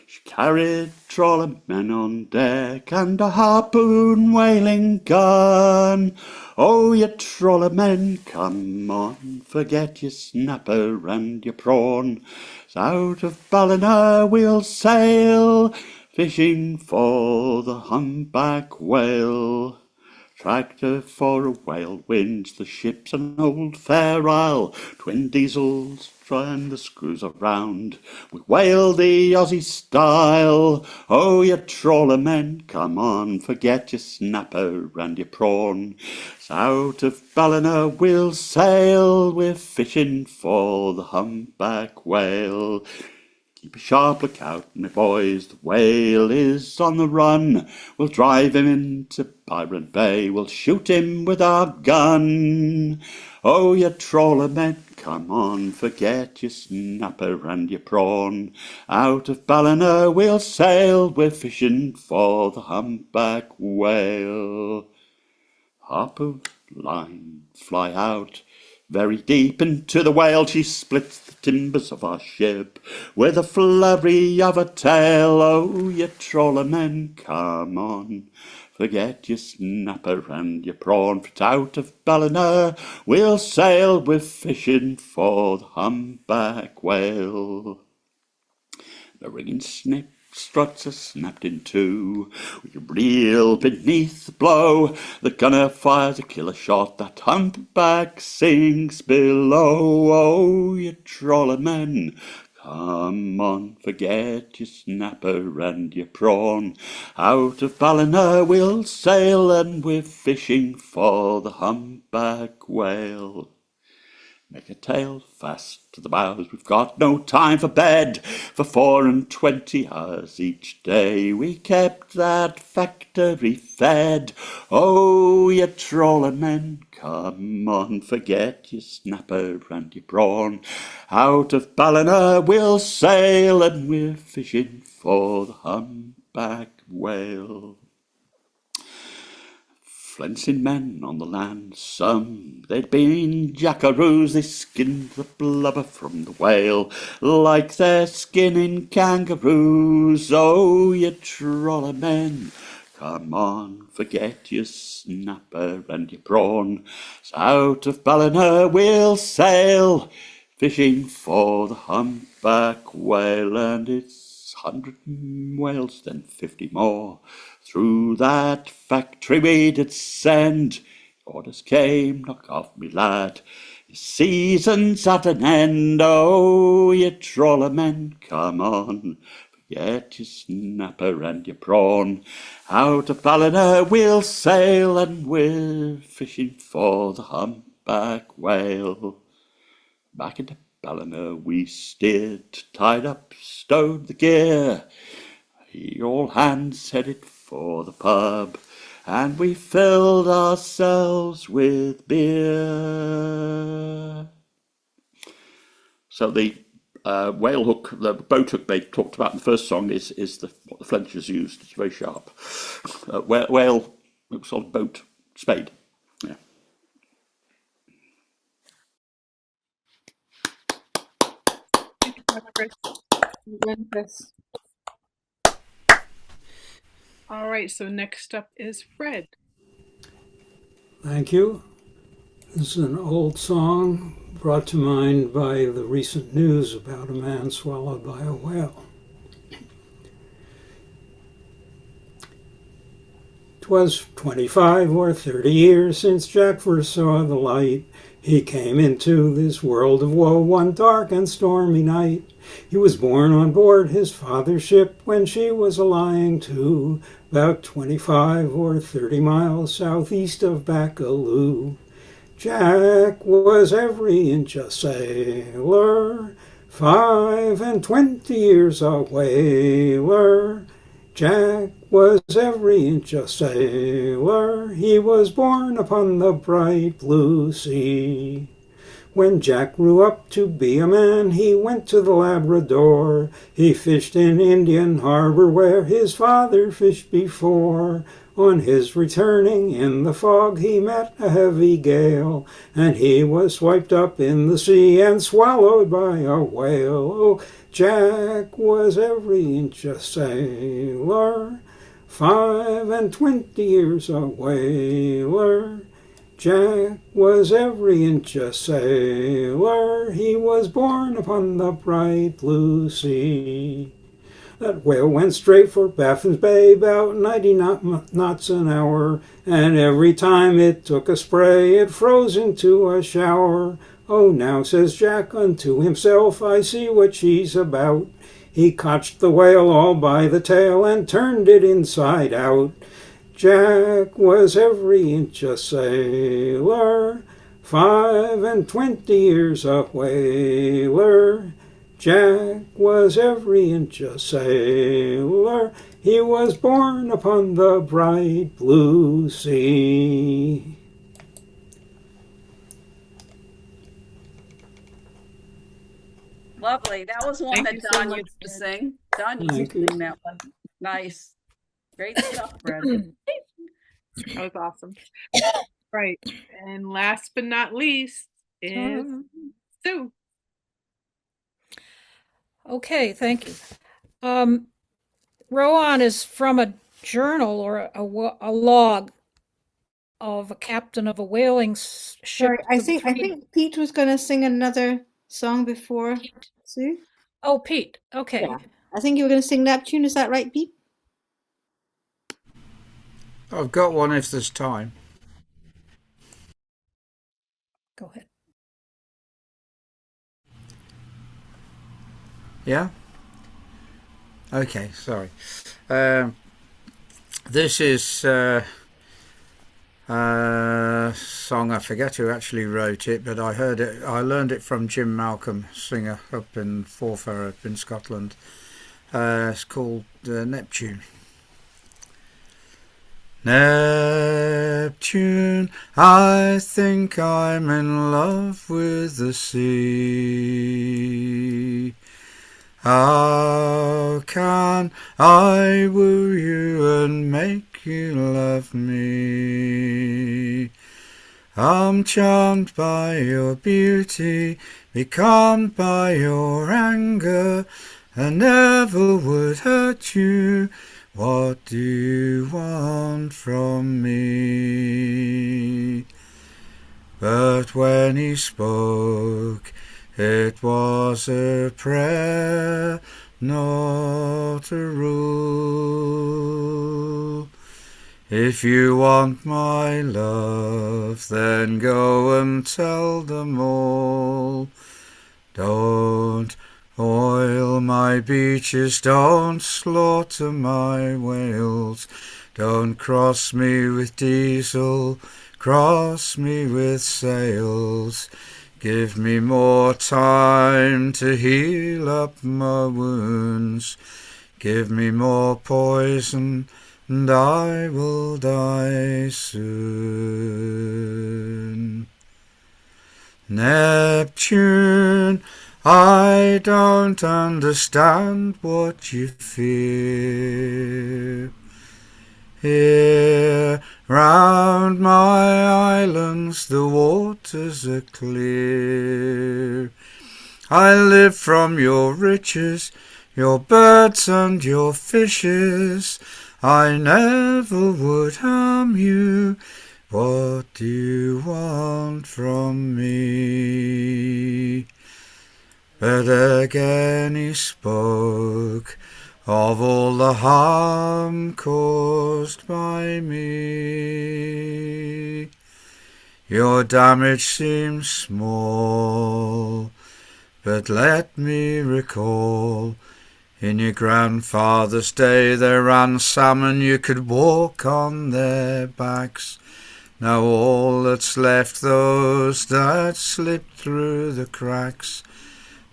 She carried trawler men on deck and a harpoon whaling gun. Oh, you trawler men, come on, forget your snapper and your prawn. So out of Ballina we'll sail, fishing for the humpback whale. Tractor for a whale winch, the ship's an old fair isle. Twin diesels trying the screws around. We whale the Aussie style. Oh, you trawler men, come on, forget your snapper and your prawn. So out of Ballina we'll sail, we're fishing for the humpback whale. Keep a sharp lookout, my boys, the whale is on the run. We'll drive him into Byron Bay, we'll shoot him with our gun. Oh, you trawler men, come on, forget your snapper and your prawn. Out of Ballina we'll sail, we're fishing for the humpback whale. harpoon line fly out. Very deep into the whale she splits the timbers of our ship with a flurry of a tail. Oh, you trawler men, come on, forget your snapper and your prawn, for out of Ballina we'll sail with fishing for the humpback whale. The ringing snip struts are snapped in two. We reel beneath the blow. The gunner fires a killer shot. That humpback sinks below. Oh, you trawler men, come on, forget your snapper and your prawn. Out of Ballina we'll sail, and we're fishing for the humpback whale. Make a tail fast to the bows, we've got no time for bed. For 24 hours each day we kept that factory fed. Oh, you trawler men, come on, forget your snapper and your prawn. Out of Ballina we'll sail, and we're fishing for the humpback whale. Flensing men on the land, some they'd been jackaroos. They skinned the blubber from the whale like they're skinning kangaroos. Oh, you trawler men, come on, forget your snapper and your prawn. So out of Ballina we'll sail, fishing for the humpback whale. And it's 100 whales, then 50 more. Through that factory we did send. Orders came, knock off me lad, your season's at an end. Oh, you trawler men, come on, forget your snapper and your prawn. Out of Ballina we'll sail, and we're fishing for the humpback whale. Back into Ballina we steered, tied up, stowed the gear. All hands headed for the pub, and we filled ourselves with beer. So the whale hook, the boat hook they talked about in the first song is what the Flanders used. It's very sharp. Whale sort of boat spade. Yeah. All right, so next up is Fred. Thank you. This is an old song brought to mind by the recent news about a man swallowed by a whale. 'Twas 25 or 30 years since Jack first saw the light. He came into this world of woe one dark and stormy night. He was born on board his father's ship when she was a-lying to, about 25 or 30 miles southeast of Baccalieu. Jack was every inch a sailor, 25 years a whaler. Jack was every inch a sailor, he was born upon the bright blue sea. When Jack grew up to be a man, he went to the Labrador. He fished in Indian Harbor where his father fished before. On his returning in the fog he met a heavy gale, and he was swiped up in the sea and swallowed by a whale. Oh, Jack was every inch a sailor, 25 years a whaler. Jack was every inch a sailor, he was born upon the bright blue sea. That whale went straight for Baffin's Bay, about 90 knots an hour, and every time it took a spray, it froze into a shower. Oh, now, says Jack unto himself, I see what she's about. He cotched the whale all by the tail and turned it inside out. Jack was every inch a sailor, 25 years a whaler. Jack was every inch a sailor, he was born upon the bright blue sea. Lovely. That was one that Don used to sing. Don used to sing that one. Nice. Great stuff, Fred. That was awesome. Right. And last but not least is Sue. Okay, thank you. Rowan is from a journal or a log of a captain of a whaling ship. Sorry, I think Pete was going to sing another song before Sue. Oh, Pete. Okay. Yeah. I think you were going to sing Neptune. Is that right, Pete? I've got one if there's time. Go ahead. Yeah? Okay, sorry. This is a song, I forget who actually wrote it, but I learned it from Jim Malcolm, singer up in Forfar up in Scotland. It's called Neptune. Neptune, I think I'm in love with the sea. How can I woo you and make you love me? I'm charmed by your beauty, becalmed by your anger, and never would hurt you. What do you want from me? But when he spoke, it was a prayer, not a rule. If you want my love, then go and tell them all. Don't oil my beaches, don't slaughter my whales. Don't cross me with diesel, cross me with sails. Give me more time to heal up my wounds. Give me more poison, and I will die soon. Neptune, I don't understand what you fear. Here round my islands the waters are clear. I live from your riches, your birds and your fishes. I never would harm you. What do you want from me? But again he spoke of all the harm caused by me. Your damage seems small, but let me recall, in your grandfather's day there ran salmon, you could walk on their backs. Now all that's left those that slipped through the cracks.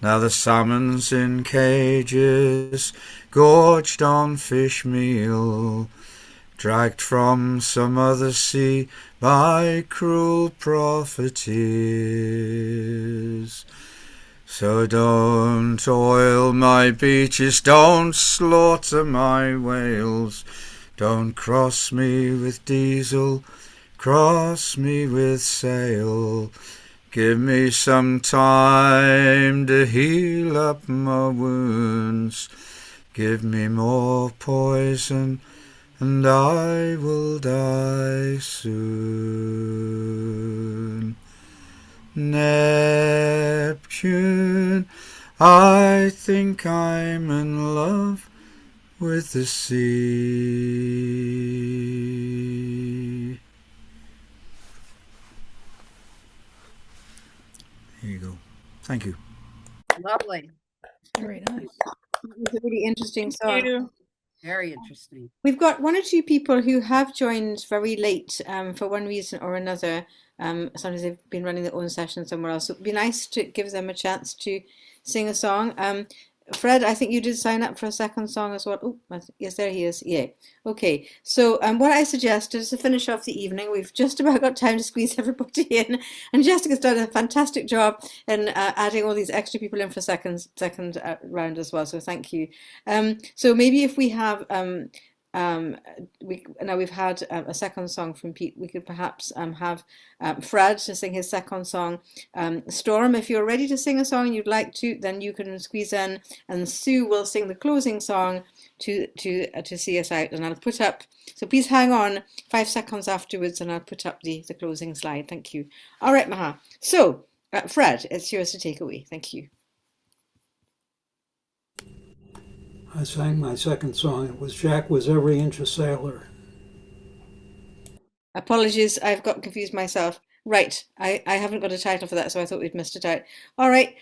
Now the salmon's in cages, gorged on fish meal, dragged from some other sea by cruel profiteers. So don't oil my beaches, don't slaughter my whales, don't cross me with diesel, cross me with sail. Give me some time to heal up my wounds. Give me more poison, and I will die soon. Neptune, I think I'm in love with the sea. There you go. Thank you. Lovely. Very nice. It's a really interesting song. Very interesting. We've got one or two people who have joined very late for one reason or another. Sometimes they've been running their own session somewhere else. So it'd be nice to give them a chance to sing a song. Fred, I think you did sign up for a second song as well. Oh, yes, there he is. Yeah. Okay. So what I suggest is to finish off the evening. We've just about got time to squeeze everybody in. And Jessica's done a fantastic job in adding all these extra people in for second round as well. So thank you. So maybe if we have we've had a second song from Pete. We could perhaps have Fred to sing his second song. Storm, if you're ready to sing a song you'd like to, then you can squeeze in, and Sue will sing the closing song to see us out. And I'll put up. So please hang on 5 seconds afterwards, and I'll put up the closing slide. Thank you. All right, Maha. So Fred, it's yours to take away. Thank you. I sang my second song. It was Jack Was Every Inch a Sailor. Apologies, I've got confused myself. Right, I haven't got a title for that, so I thought we'd missed it out. All right,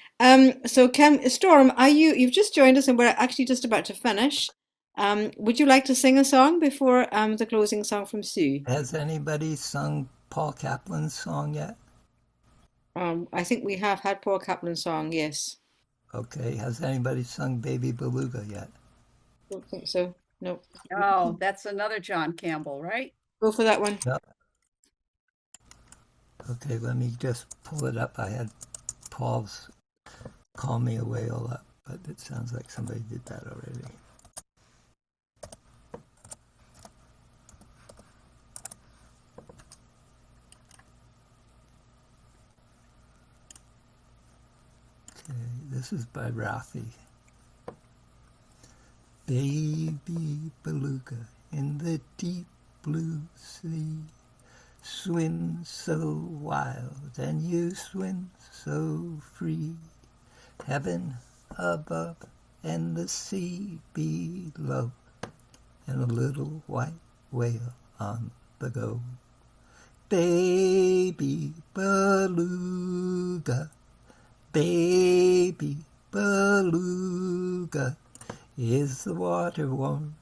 so Storm, you've just joined us and we're actually just about to finish. Would you like to sing a song before the closing song from Sue? Has anybody sung Paul Caplan's song yet? I think we have had Paul Caplan's song, yes. Okay, has anybody sung Baby Beluga yet? Don't think so. No. Oh, that's another John Campbell, right? Go for that one. Yep. Okay, let me just pull it up. I had Paul's Call Me a Whale up, but it sounds like somebody did that already. Okay, this is by Rafi. Baby beluga in the deep blue sea, swim so wild and you swim so free. Heaven above and the sea below, and a little white whale on the go. Baby beluga, baby beluga, is the water warm?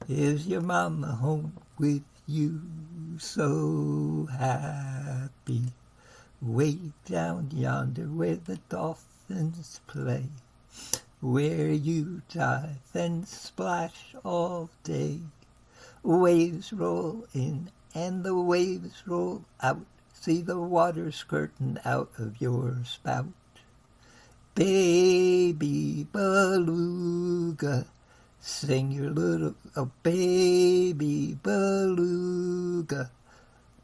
Is your mama home with you? So happy, way down yonder where the dolphins play, where you dive and splash all day. Waves roll in and the waves roll out, see the water skirting out of your spout. Baby beluga, sing your little, baby beluga,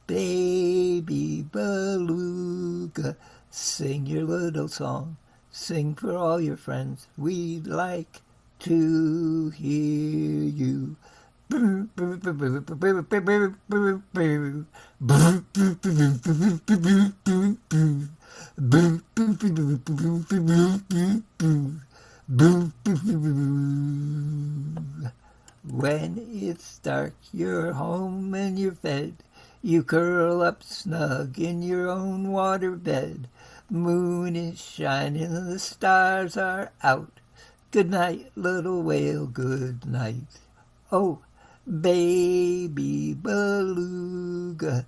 baby beluga, sing your little song, sing for all your friends, we'd like to hear you. When it's dark, you're home and you're fed, you curl up snug in your own water bed. Moon is shining and the stars are out. Good night, little whale, good night. Oh, baby beluga,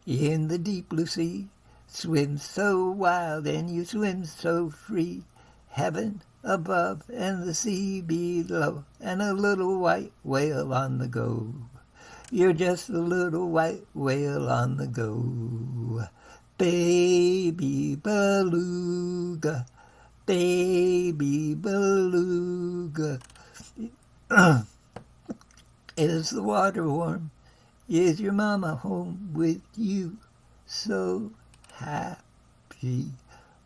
in the deep blue sea, swim so wild and you swim so free. Heaven above and the sea below, and a little white whale on the go. You're just a little white whale on the go. Baby beluga, baby beluga. Is the water warm? Is your mama home with you? So happy,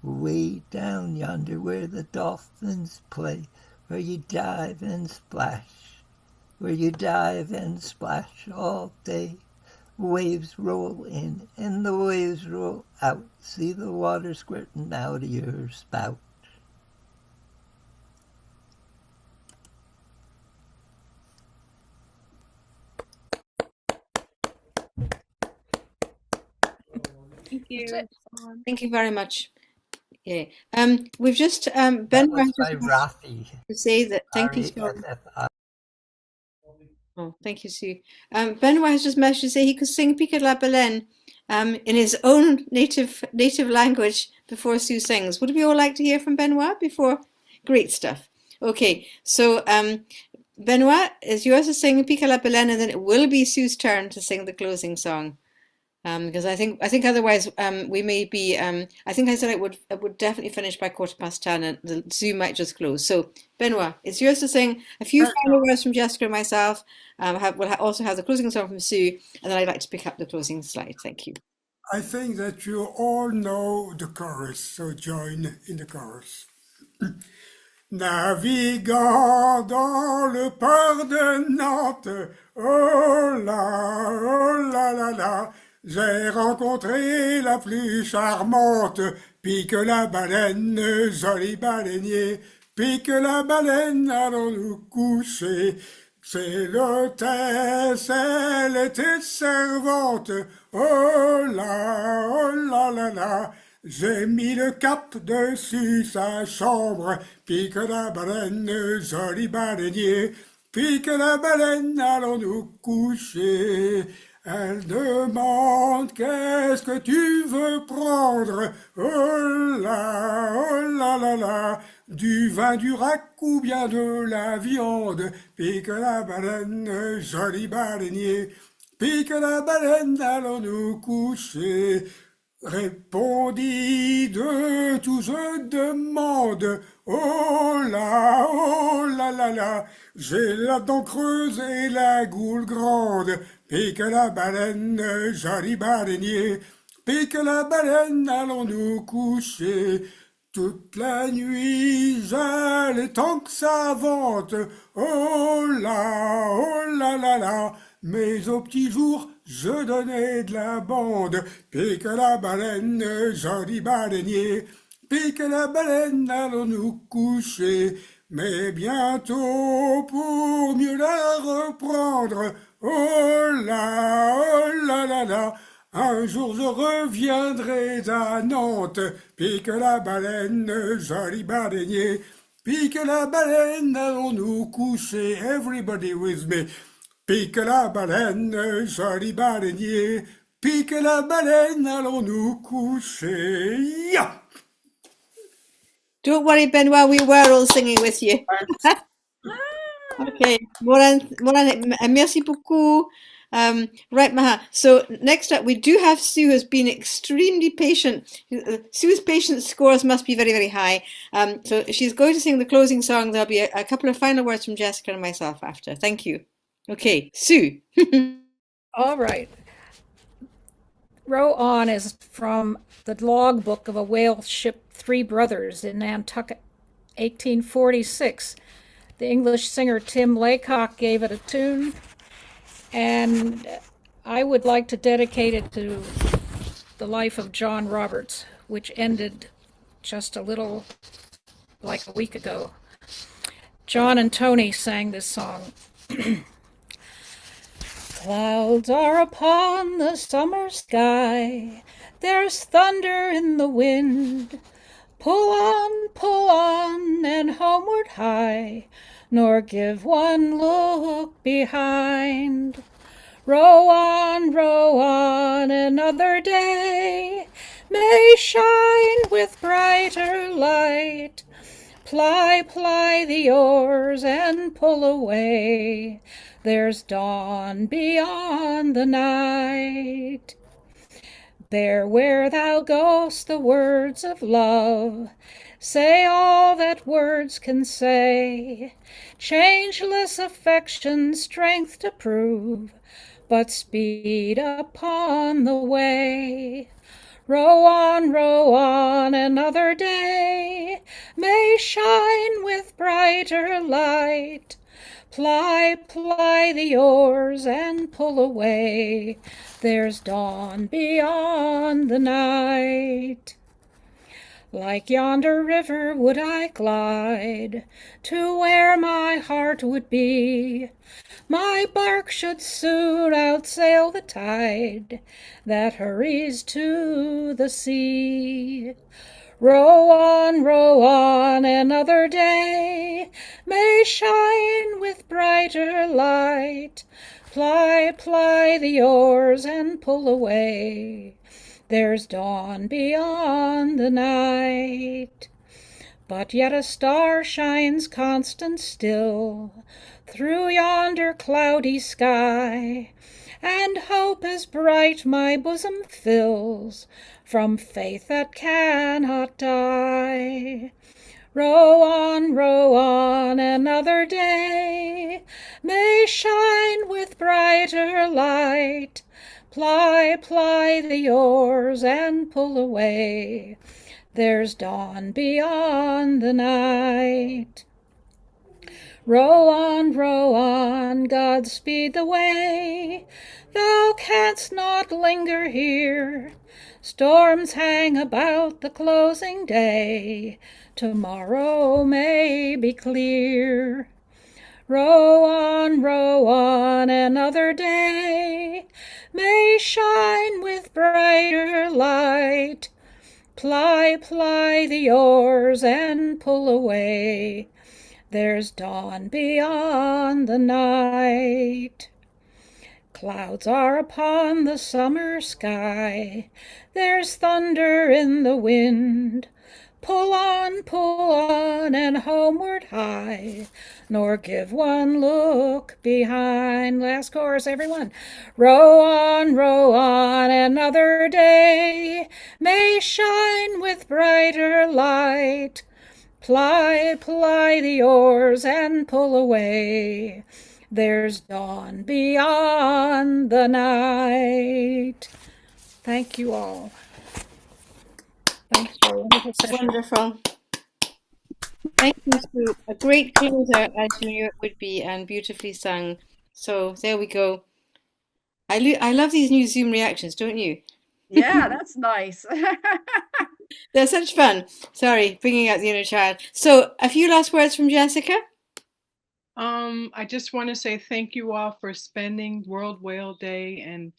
way down yonder where the dolphins play, where you dive and splash, where you dive and splash all day. Waves roll in and the waves roll out, see the water squirting out of your spout. Thank you. Thank you very much. Yeah. We've just Benoit to say that. Thank you, Scott. Oh, thank you, Sue. Benoit has just messaged to say he could sing Pique la Baleine in his own native language before Sue sings. Would we all like to hear from Benoit before? Great stuff. Okay, so Benoit, is yours to sing Pique la Baleine, and then it will be Sue's turn to sing the closing song. Because I think otherwise we may be. I think I said it would definitely finish by 10:15, and the Zoo might just close. So Benoit, it's yours to sing a few final words from Jessica and myself. We'll also have the closing song from Sue, and then I'd like to pick up the closing slide. Thank you. I think that you all know the chorus, so join in the chorus. Naviguant dans le port de Nantes, oh là là là, j'ai rencontré la plus charmante, pique la baleine, joli baleinier, pique la baleine, allons nous coucher. C'est l'hôtesse, elle était servante, oh là là. J'ai mis le cap dessus sa chambre, pique la baleine, joli baleinier, pique la baleine, allons nous coucher. Elle demande qu'est-ce que tu veux prendre, oh là, du vin du rack ou bien de la viande, pique la baleine, joli baleinier, pique la baleine, allons nous coucher. Répondit de tout je demande, oh là, j'ai la dent creuse et la goule grande, pique la baleine, joli baleinier, pique la baleine, allons nous coucher. Toute la nuit, j'allais tant que ça vente, oh là, mais au petit jour, je donnais de la bande, pique la baleine, joli baleinier, pique la baleine, allons nous coucher, mais bientôt pour mieux la reprendre, oh là, un jour je reviendrai à Nantes, pique la baleine, joli baleinier, pique la baleine, allons nous coucher, everybody with me. Pique la baleine, joli baleinier, pique la baleine, allons nous coucher. Yeah! Don't worry, Benoit, we were all singing with you. Okay, Moran, merci beaucoup. Right, Maha. So next up, we do have Sue, who's been extremely patient. Sue's patience scores must be very, very high. So she's going to sing the closing song. There'll be a couple of final words from Jessica and myself after. Thank you. Okay, Sue. All right. Row on is from the logbook of a whale ship Three Brothers in Nantucket, 1846. The English singer Tim Laycock gave it a tune, and I would like to dedicate it to the life of John Roberts, which ended just a little like a week ago. John and Tony sang this song. Clouds are upon the summer sky, there's thunder in the wind. Pull on, and homeward hie, nor give one look behind. Row on, another day may shine with brighter light. Ply the oars and pull away, there's dawn beyond the night. Bear where thou goest the words of love, say all that words can say, changeless affection strength to prove, but speed upon the way. Row on, another day may shine with brighter light. Ply the oars and pull away, there's dawn beyond the night. Like yonder river would I glide to where my heart would be. My bark should soon outsail the tide that hurries to the sea. Row on, another day may shine with brighter light. Ply the oars and pull away, there's dawn beyond the night. But yet a star shines constant still through yonder cloudy sky, and hope as bright my bosom fills from faith that cannot die. Row on, another day may shine with brighter light. Ply the oars and pull away. There's dawn beyond the night. Row on, God speed the way. Thou canst not linger here. Storms hang about the closing day. Tomorrow may be clear. Row on, another day may shine with brighter light. Ply the oars and pull away. There's dawn beyond the night. Clouds are upon the summer sky. There's thunder in the wind. Pull on, and homeward hie, nor give one look behind. Last chorus, everyone. Row on, another day may shine with brighter light. Ply the oars and pull away. There's dawn beyond the night. Thank you all. Thanks for a wonderful session. Wonderful. Thank you, Sue. A great closer, as you knew it would be, and beautifully sung. So there we go. I love these new Zoom reactions, don't you? Yeah, that's nice. They're such fun. Sorry, bringing out the inner child. So, a few last words from Jessica. I just want to say thank you all for spending World Whale Day and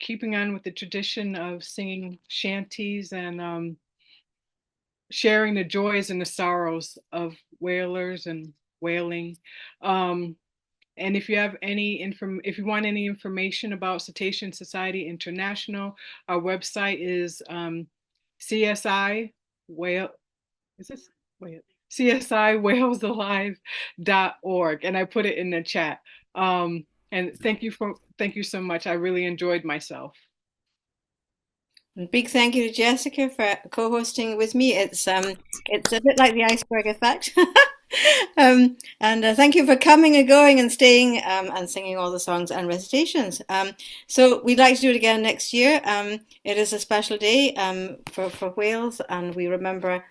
keeping on with the tradition of singing shanties and sharing the joys and the sorrows of whalers and whaling. And if you have if you want any information about Cetacean Society International, our website is CSI Whale. Is this wait? CSIWhalesAlive.org, and I put it in the chat. And thank you so much. I really enjoyed myself. And big thank you to Jessica for co-hosting with me. It's a bit like the iceberg effect. And thank you for coming and going and staying and singing all the songs and recitations. So we'd like to do it again next year. It is a special day for whales, and we remember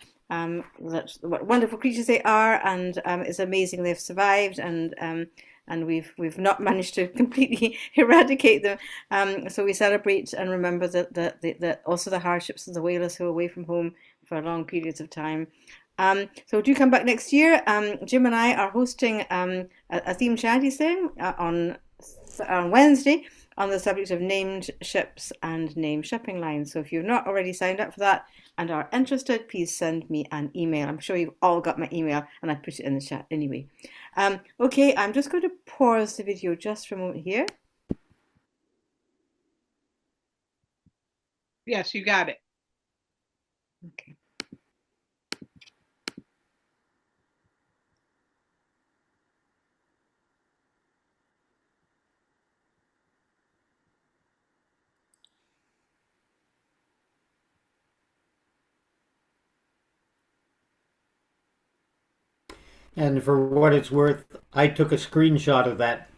what wonderful creatures they are, and it's amazing they've survived, and we've not managed to completely eradicate them. So we celebrate and remember that also the hardships of the whalers who are away from home for long periods of time. So do come back next year. Jim and I are hosting a themed shanty sing on Wednesday on the subject of named ships and named shipping lines. So if you've not already signed up for that and are interested, please send me an email. I'm sure you've all got my email, and I put it in the chat anyway. Okay, I'm just going to pause the video just for a moment here. Yes, you got it. Okay. And for what it's worth, I took a screenshot of that